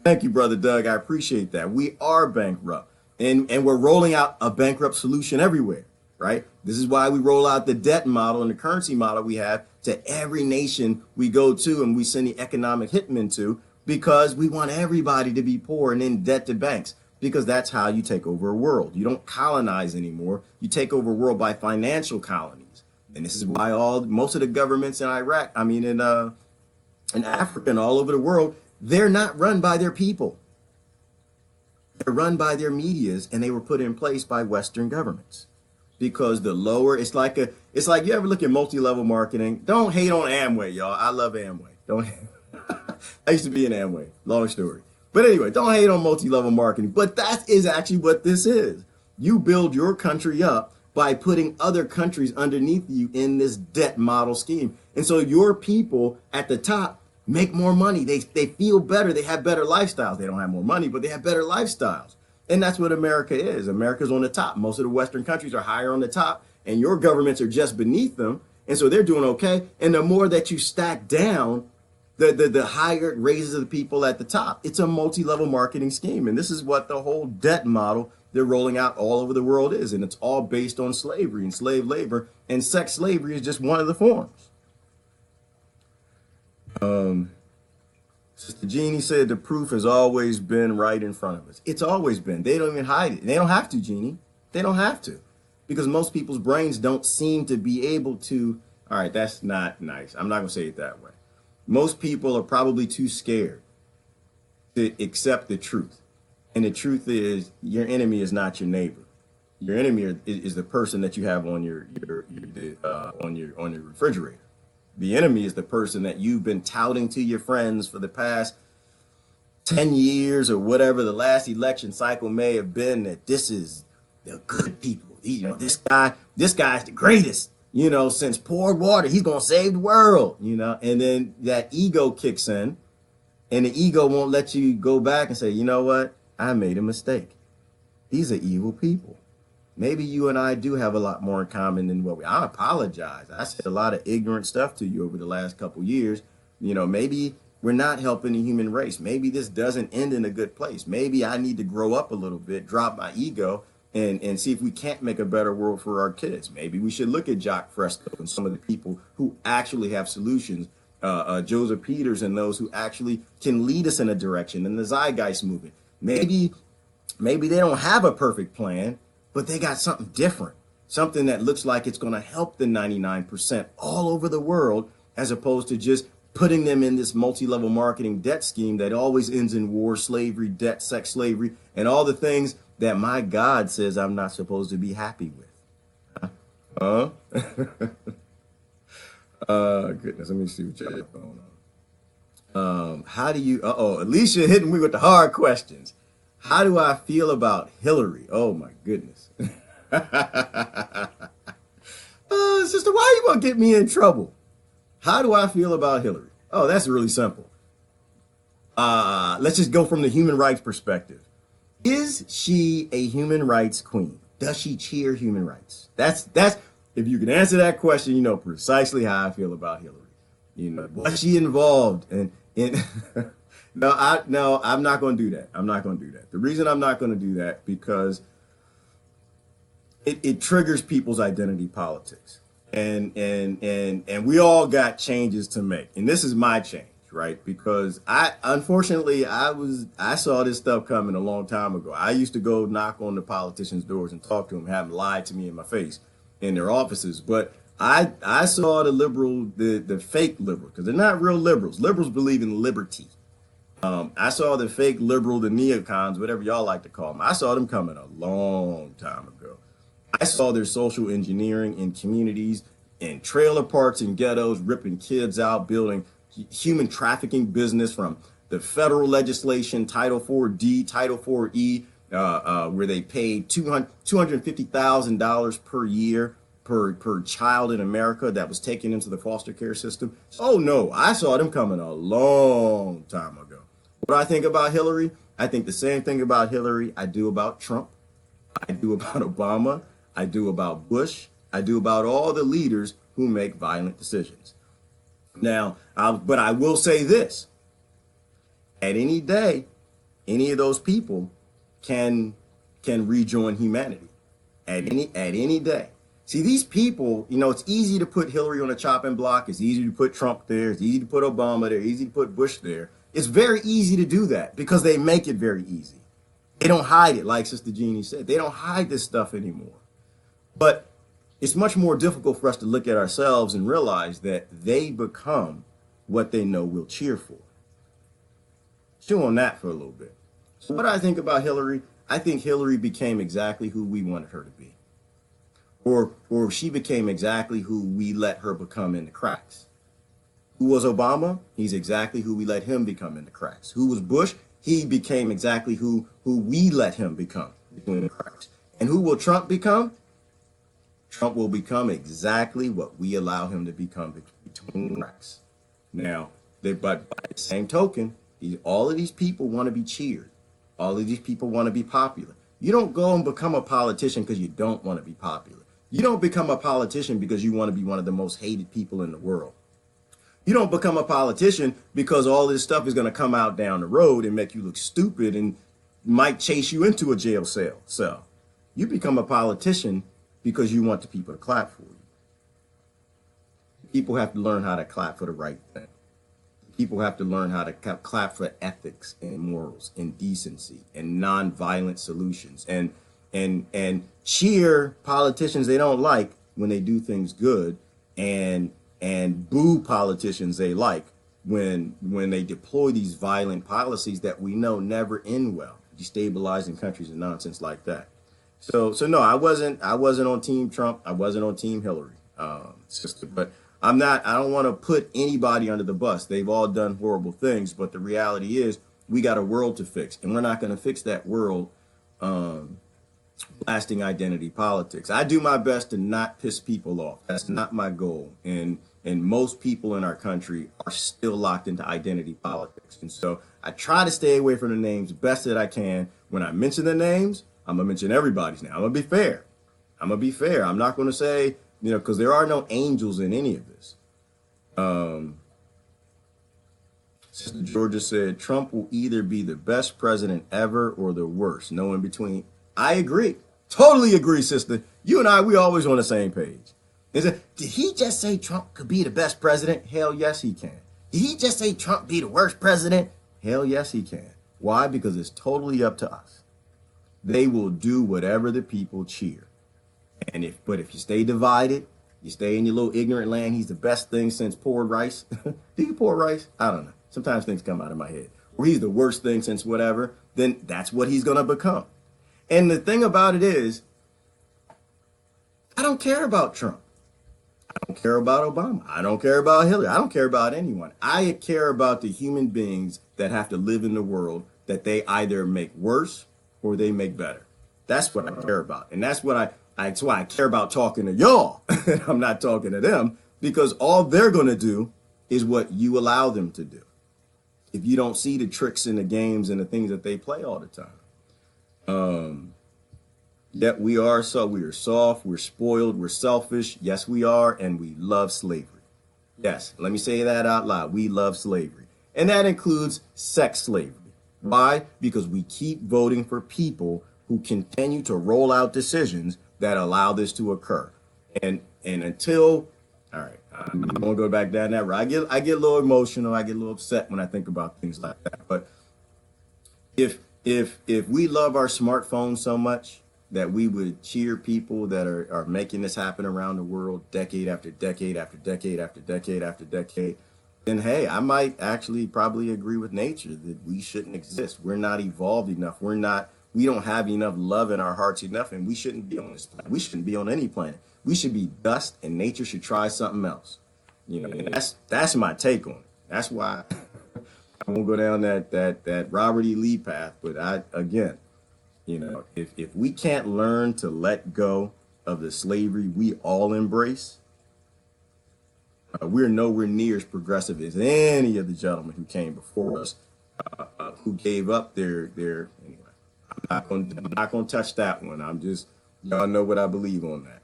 Thank you, Brother Doug. I appreciate that. We are bankrupt. And we're rolling out a bankrupt solution everywhere, right? This is why we roll out the debt model and the currency model we have to every nation we go to and we send the economic hitmen to, because we want everybody to be poor and in debt to banks, because that's how you take over a world. You don't colonize anymore. You take over a world by financial colonies. And this is why most of the governments in Iraq, in Africa and all over the world, they're not run by their people. They're run by their medias, and they were put in place by Western governments. Because the lower, it's like you ever look at multi-level marketing. Don't hate on Amway, y'all. I love Amway. I used to be in Amway. Long story. But anyway, don't hate on multi-level marketing. But that is actually what this is. You build your country up by putting other countries underneath you in this debt model scheme. And so your people at the top make more money. They feel better. They have better lifestyles. They don't have more money, but they have better lifestyles. And that's what America is. America's on the top. Most of the Western countries are higher on the top, and your governments are just beneath them. And so they're doing okay. And the more that you stack down, the higher it raises the people at the top. It's a multi-level marketing scheme. And this is what the whole debt model they're rolling out all over the world is. And it's all based on slavery and slave labor. And sex slavery is just one of the forms. Sister Jeannie said the proof has always been right in front of us. It's always been. They don't even hide it. They don't have to, Jeannie. They don't have to. Because most people's brains don't seem to be able to. All right, that's not nice. I'm not going to say it that way. Most people are probably too scared to accept the truth. And the truth is, your enemy is not your neighbor. Your enemy is the person that you have on your refrigerator. The enemy is the person that you've been touting to your friends for the past 10 years or whatever the last election cycle may have been, that this is the good people. This guy's the greatest, since poured water. He's going to save the world, and then that ego kicks in, and the ego won't let you go back and say, you know what? I made a mistake. These are evil people. Maybe you and I do have a lot more in common than what I apologize. I said a lot of ignorant stuff to you over the last couple years. Maybe we're not helping the human race. Maybe this doesn't end in a good place. Maybe I need to grow up a little bit, drop my ego, and see if we can't make a better world for our kids. Maybe we should look at Jacques Fresco and some of the people who actually have solutions, Joseph Peters and those who actually can lead us in a direction, and the Zeitgeist movement. Maybe they don't have a perfect plan, but they got something different, something that looks like it's going to help the 99% all over the world, as opposed to just putting them in this multi-level marketing debt scheme that always ends in war, slavery, debt, sex slavery, and all the things that my God says I'm not supposed to be happy with. Goodness, let me see what you have going on. How do you, Alicia hitting me with the hard questions. How do I feel about Hillary? Oh my goodness. Sister, why are you going to get me in trouble? How do I feel about Hillary? Oh, that's really simple. Let's just go from the human rights perspective. Is she a human rights queen? Does she cheer human rights? That's if you can answer that question, you know precisely how I feel about Hillary. Was she involved in No, I'm not going to do that. I'm not going to do that. The reason I'm not going to do that, because it triggers people's identity politics. And we all got changes to make. And this is my change, right? Because unfortunately I saw this stuff coming a long time ago. I used to go knock on the politicians' doors and talk to them, have them lie to me in my face in their offices. But I saw the fake liberal, because they're not real liberals. Liberals believe in liberty. I saw the fake liberal, the neocons, whatever y'all like to call them. I saw them coming a long time ago. I saw their social engineering in communities, in trailer parks and ghettos, ripping kids out, building human trafficking business from the federal legislation, Title 4D, Title 4E, where they paid $250,000 per year per child in America that was taken into the foster care system. Oh no, I saw them coming a long time ago. What do I think about Hillary? I think the same thing about Hillary I do about Trump. I do about Obama. I do about Bush. I do about all the leaders who make violent decisions. Now, but I will say this. At any day, any of those people can rejoin humanity. At any day. See, these people, it's easy to put Hillary on a chopping block. It's easy to put Trump there. It's easy to put Obama there. Easy to put Bush there. It's very easy to do that because they make it very easy. They don't hide it, like Sister Jeannie said. They don't hide this stuff anymore. But it's much more difficult for us to look at ourselves and realize that they become what they know we'll cheer for. Chew on that for a little bit. So what I think about Hillary, I think Hillary became exactly who we wanted her to be. Or she became exactly who we let her become in the cracks. Who was Obama? He's exactly who we let him become in the cracks. Who was Bush? He became exactly who we let him become between the cracks. And who will Trump become? Trump will become exactly what we allow him to become between the cracks. Now, but by the same token, all of these people want to be cheered. All of these people want to be popular. You don't go and become a politician because you don't want to be popular. You don't become a politician because you want to be one of the most hated people in the world. You don't become a politician because all this stuff is going to come out down the road and make you look stupid and might chase you into a jail cell. So you become a politician because you want the people to clap for you. People have to learn how to clap for the right thing. People have to learn how to clap for ethics and morals and decency and nonviolent solutions and cheer politicians they don't like when they do things good and boo politicians they like when they deploy these violent policies that we know never end well, destabilizing countries and nonsense like that. So no, I wasn't on Team Trump. I wasn't on Team Hillary, sister. But I don't want to put anybody under the bus. They've all done horrible things. But the reality is we got a world to fix, and we're not going to fix that world blasting identity politics. I do my best to not piss people off. That's not my goal. And most people in our country are still locked into identity politics. And so I try to stay away from the names best that I can. When I mention the names, I'm going to mention everybody's name. I'm going to be fair. I'm not going to say, because there are no angels in any of this. Sister Georgia said, Trump will either be the best president ever or the worst. No in between. I agree. Totally agree, sister. You and I, we always on the same page. Did he just say Trump could be the best president? Hell yes, he can. Did he just say Trump be the worst president? Hell yes, he can. Why? Because it's totally up to us. They will do whatever the people cheer. But if you stay divided, you stay in your little ignorant land, he's the best thing since poured rice. Do you pour rice? I don't know. Sometimes things come out of my head. Or he's the worst thing since whatever, then that's what he's going to become. And the thing about it is, I don't care about Trump. I don't care about Obama. I don't care about Hillary. I don't care about anyone. I care about the human beings that have to live in the world that they either make worse or they make better. That's what I care about. And that's why I care about talking to y'all. I'm not talking to them because all they're going to do is what you allow them to do. If you don't see the tricks in the games and the things that they play all the time. Yet we are soft, we're spoiled, we're selfish. Yes, we are. And we love slavery. Yes. Let me say that out loud. We love slavery. And that includes sex slavery. Why? Because we keep voting for people who continue to roll out decisions that allow this to occur. And until, all right, I'm gonna go back down that road. I get a little emotional. I get a little upset when I think about things like that. But if we love our smartphones so much that we would cheer people that are making this happen around the world decade after decade after decade after decade after decade, then hey, I might actually probably agree with nature that we shouldn't exist. We're not evolved enough. We don't have enough love in our hearts enough, and we shouldn't be on this planet. We shouldn't be on any planet. We should be dust, and nature should try something else. You know, and that's my take on it. That's why I won't go down that Robert E. Lee path. But again, you know, if we can't learn to let go of the slavery we all embrace, we're nowhere near as progressive as any of the gentlemen who came before us, who gave up their anyway. I'm not gonna touch that one. I'm just, y'all know what I believe on that.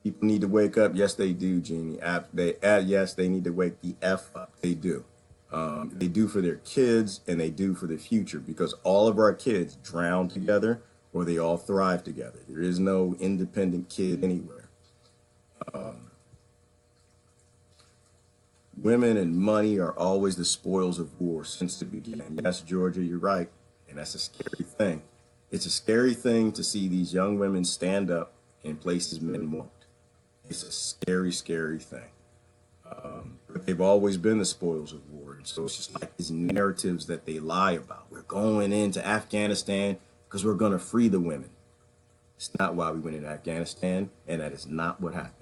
People need to wake up. Yes, they do, Jeannie. Yes, they need to wake the F up. They do. They do for their kids, and they do for the future, because all of our kids drown together or they all thrive together. There is no independent kid anywhere. Women and money are always the spoils of war since the beginning. Yes, Georgia, you're right. And that's a scary thing. It's a scary thing to see these young women stand up in places men won't. It's a scary, scary thing. But they've always been the spoils of war. And so it's just like these narratives that they lie about. We're going into Afghanistan because we're going to free the women. It's not why we went into Afghanistan, and that is not what happened.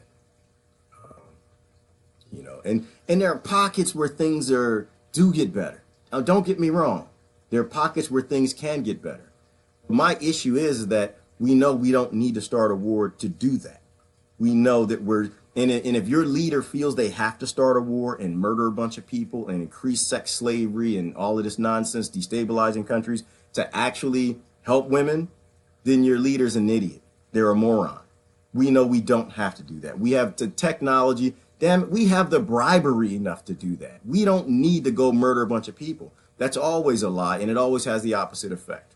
You know, and there are pockets where things do get better. Now, don't get me wrong. There are pockets where things can get better. My issue is that we know we don't need to start a war to do that. We know that and if your leader feels they have to start a war and murder a bunch of people and increase sex slavery and all of this nonsense, destabilizing countries to actually help women, then your leader's an idiot. They're a moron. We know we don't have to do that. We have the technology. Damn it, we have the bribery enough to do that. We don't need to go murder a bunch of people. That's always a lie, and it always has the opposite effect.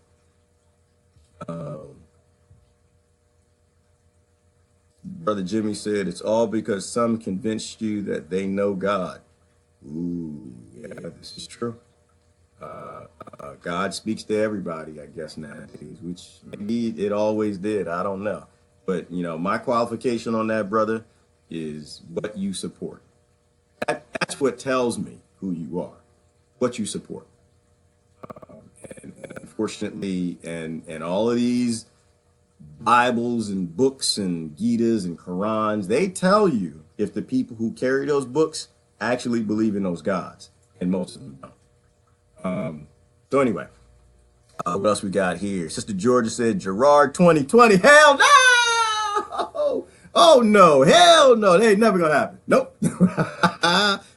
Brother Jimmy said, it's all because some convinced you that they know God. Ooh, yeah, this is true. God speaks to everybody, I guess, nowadays, which maybe it always did. I don't know. But, you know, my qualification on that, brother, is what you support. That's what tells me who you are, what you support. And unfortunately, and all of these Bibles and books and Gitas and Qurans, they tell you if the people who carry those books actually believe in those gods, and most of them don't. So anyway, what else we got here? Sister Georgia said, Gerard 2020, hell no! Oh no, hell no, they ain't never gonna happen. Nope.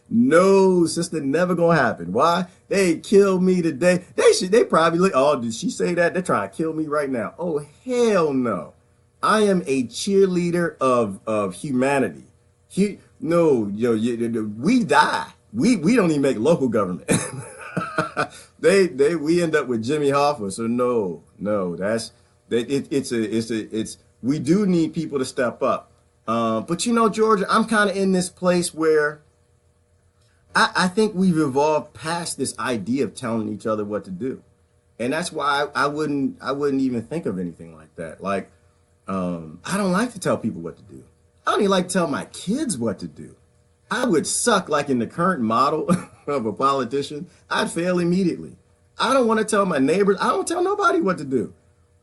No, sister, never gonna happen. Why? They killed me today. They probably look, oh, did she say that? They're trying to kill me right now. Oh, hell no. I am a cheerleader of humanity. We die. We don't even make local government. We end up with Jimmy Hoffa. So no, we do need people to step up. But you know, Georgia, I'm kind of in this place where I think we've evolved past this idea of telling each other what to do. And that's why I wouldn't even think of anything like that. Like, I don't like to tell people what to do. I don't even like to tell my kids what to do. I would suck, like in the current model of a politician. I'd fail immediately. I don't want to tell my neighbors. I don't tell nobody what to do.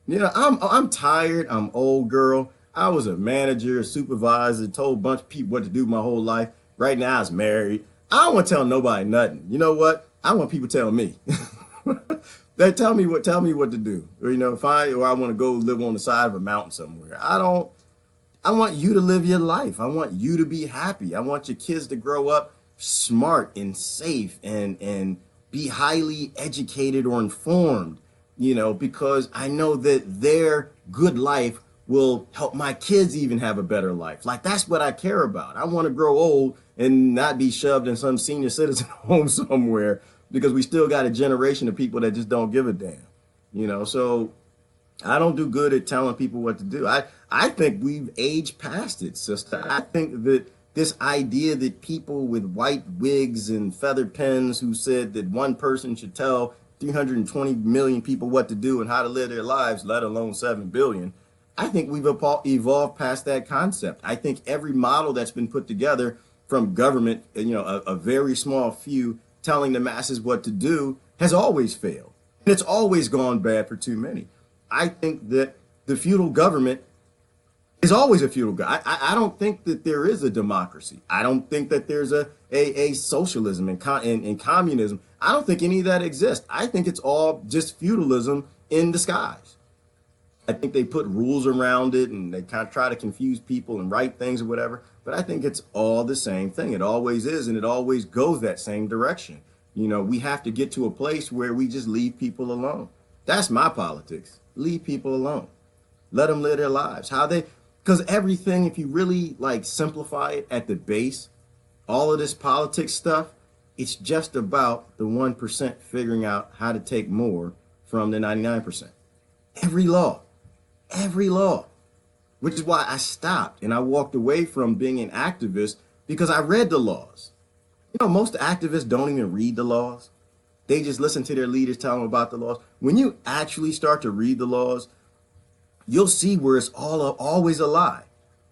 You know, I'm tired. I'm old, girl. I was a manager, a supervisor, told a bunch of people what to do my whole life. Right now, I was married. I don't want to tell nobody nothing. You know what? I want people telling me. They tell me what to do. Or, you know, I want to go live on the side of a mountain somewhere. I want you to live your life. I want you to be happy. I want your kids to grow up smart and safe and be highly educated or informed, you know, because I know that their good life will help my kids even have a better life. Like, that's what I care about. I want to grow old and not be shoved in some senior citizen home somewhere, because we still got a generation of people that just don't give a damn, you know. So I don't do good at telling people what to do. I think we've aged past it, sister. I think that this idea that people with white wigs and feather pens who said that one person should tell 320 million people what to do and how to live their lives, let alone 7 billion, I think we've evolved past that concept. I think every model that's been put together from government, a very small few telling the masses what to do, has always failed. And it's always gone bad for too many. I think that the feudal government is always a feudal government. I don't think that there is a democracy. I don't think that there's a socialism and communism. I don't think any of that exists. I think it's all just feudalism in disguise. I think they put rules around it and they kind of try to confuse people and write things or whatever. But I think it's all the same thing. It always is, and it always goes that same direction. We have to get to a place where we just leave people alone. That's my politics. Leave people alone. Let them live their lives. Because everything, if you really simplify it at the base, all of this politics stuff, it's just about the 1% figuring out how to take more from the 99%. Every law, which is why I stopped and I walked away from being an activist, because I read the laws. Most activists don't even read the laws. They just listen to their leaders tell them about the laws. When you actually start to read the laws, you'll see where it's always a lie.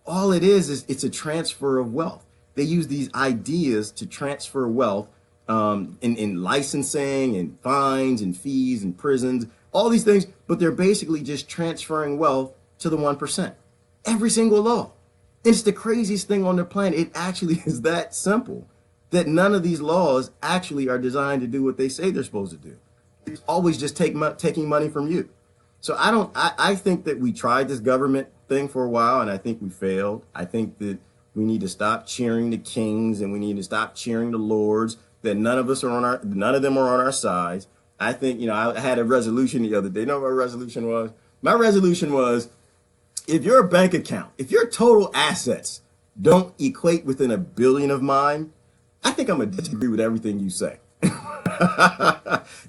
All it is it's a transfer of wealth. They use these ideas to transfer wealth in licensing and fines and fees and prisons, all these things, but they're basically just transferring wealth to the 1%. Every single law. It's the craziest thing on the planet. It actually is that simple, that none of these laws actually are designed to do what they say they're supposed to do. It's always just taking money from you. So I think that we tried this government thing for a while and I think we failed. I think that we need to stop cheering the kings and we need to stop cheering the lords, that none of them are on our sides. I think, I had a resolution the other day. You know what my resolution was? My resolution was, if your bank account, if your total assets don't equate within $1 billion of mine, I think I'm gonna disagree with everything you say.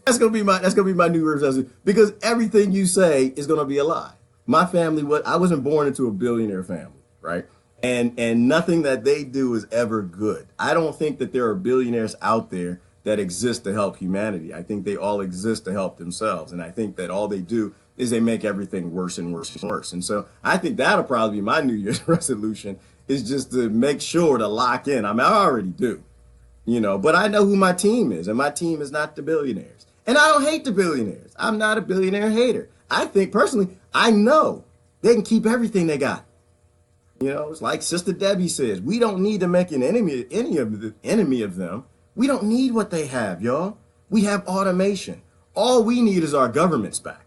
That's gonna be my New Year's resolution, because everything you say is gonna be a lie. My family, I wasn't born into a billionaire family, right? And nothing that they do is ever good. I don't think that there are billionaires out there that exist to help humanity. I think they all exist to help themselves. And I think that all they do is they make everything worse and worse and worse. And so I think that'll probably be my New Year's resolution, is just to make sure to lock in. I mean, I already do, but I know who my team is, and my team is not the billionaires. And I don't hate the billionaires. I'm not a billionaire hater. I think personally, I know they can keep everything they got. It's like Sister Debbie says, we don't need to make an enemy of them. We don't need what they have, y'all. We have automation. All we need is our governments back.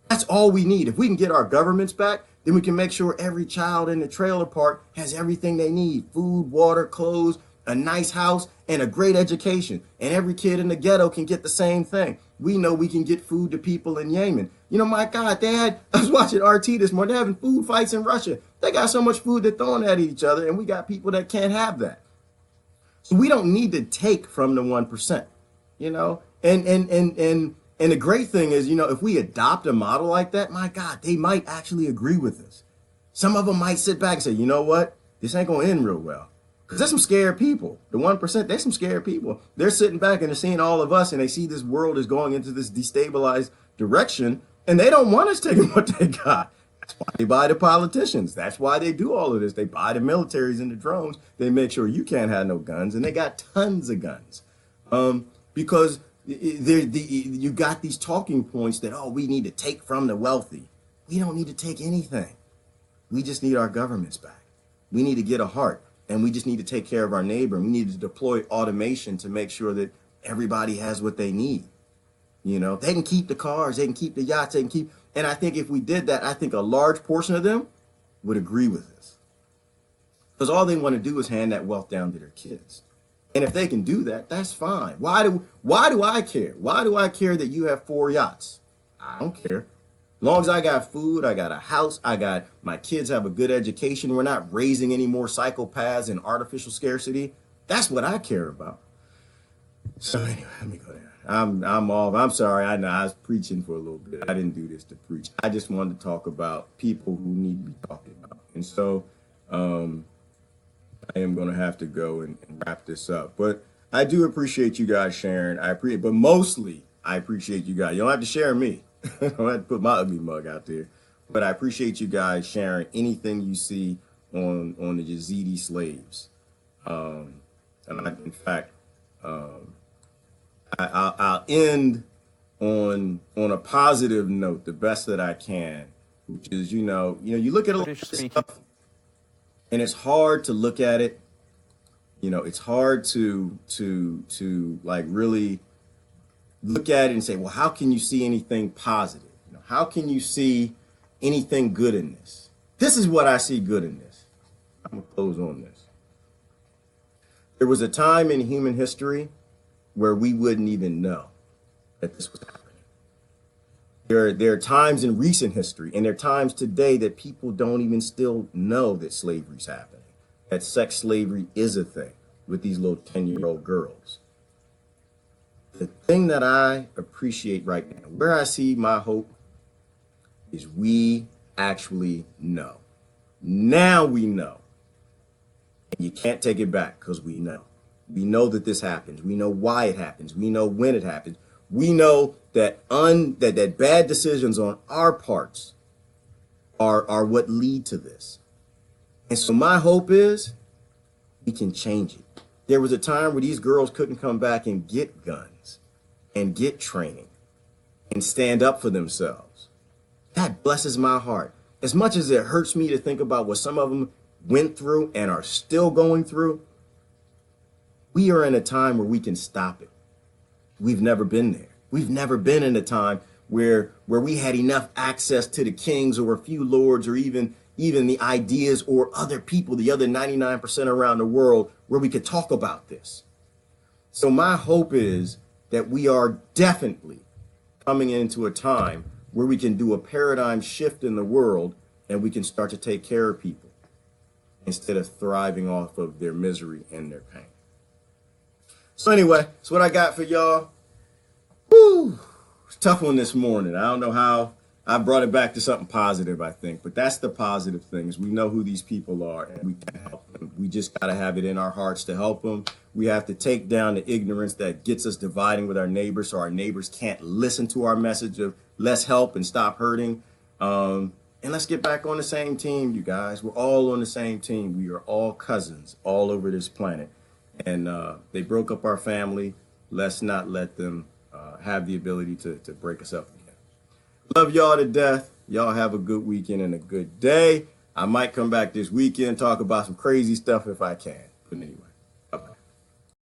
That's all we need. If we can get our governments back, then we can make sure every child in the trailer park has everything they need: food, water, clothes, a nice house, and a great education. And every kid in the ghetto can get the same thing. We know we can get food to people in Yemen. My God, I was watching RT this morning, they're having food fights in Russia. They got so much food they're throwing at each other, and we got people that can't have that. So we don't need to take from the 1%, and the great thing is, if we adopt a model like that, my God, they might actually agree with us. Some of them might sit back and say, you know what, this ain't going to end real well. Because there's some scared people. The 1%, there's some scared people. They're sitting back and they're seeing all of us, and they see this world is going into this destabilized direction, and they don't want us taking what they got. That's why they buy the politicians. That's why they do all of this. They buy the militaries and the drones. They make sure you can't have no guns, and they got tons of guns. Because you got these talking points that, we need to take from the wealthy. We don't need to take anything. We just need our governments back. We need to get a heart, and we just need to take care of our neighbor. And we need to deploy automation to make sure that everybody has what they need. They can keep the cars, they can keep the yachts, and I think if we did that, I think a large portion of them would agree with us. Because all they want to do is hand that wealth down to their kids. And if they can do that, that's fine. Why do I care? Why do I care that you have 4 yachts? I don't care. As long as I got food, I got a house, my kids have a good education, we're not raising any more psychopaths and artificial scarcity. That's what I care about. So anyway, let me go there. I'm off. I'm sorry. I know I was preaching for a little bit. I didn't do this to preach. I just wanted to talk about people who need to be talked about. And so I am going to have to go and wrap this up. But I do appreciate you guys sharing. But mostly I appreciate you guys. You don't have to share me. I don't have to put my ugly mug out there. But I appreciate you guys sharing anything you see on the Yazidi slaves. In fact, I'll end on a positive note, the best that I can, which is, you look at a lot of this stuff, and it's hard to look at it. It's hard to like really look at it and say, well, how can you see anything positive? How can you see anything good in this? This is what I see good in this. I'm gonna close on this. There was a time in human history where we wouldn't even know that this was happening. There are times in recent history, and there are times today that people don't even still know that slavery's happening, that sex slavery is a thing with these little 10-year-old girls. The thing that I appreciate right now, where I see my hope, is we actually know. Now we know. And you can't take it back because we know. We know that this happens. We know why it happens. We know when it happens. We know that that bad decisions on our parts are what lead to this. And so my hope is we can change it. There was a time where these girls couldn't come back and get guns and get training and stand up for themselves. That blesses my heart. As much as it hurts me to think about what some of them went through and are still going through, we are in a time where we can stop it. We've never been there. We've never been in a time where we had enough access to the kings or a few lords or even the ideas or other people, the other 99% around the world, where we could talk about this. So my hope is that we are definitely coming into a time where we can do a paradigm shift in the world and we can start to take care of people instead of thriving off of their misery and their pain. So anyway, that's what I got for y'all. Woo! It's a tough one this morning. I don't know how I brought it back to something positive, I think. But that's the positive thing, is we know who these people are and we can help them. We just got to have it in our hearts to help them. We have to take down the ignorance that gets us dividing with our neighbors so our neighbors can't listen to our message of let's help and stop hurting. And let's get back on the same team, you guys. We're all on the same team. We are all cousins all over this planet. And they broke up our family. Let's not let them have the ability to break us up again. Love y'all to death. Y'all have a good weekend and a good day. I might come back this weekend, talk about some crazy stuff if I can. But anyway.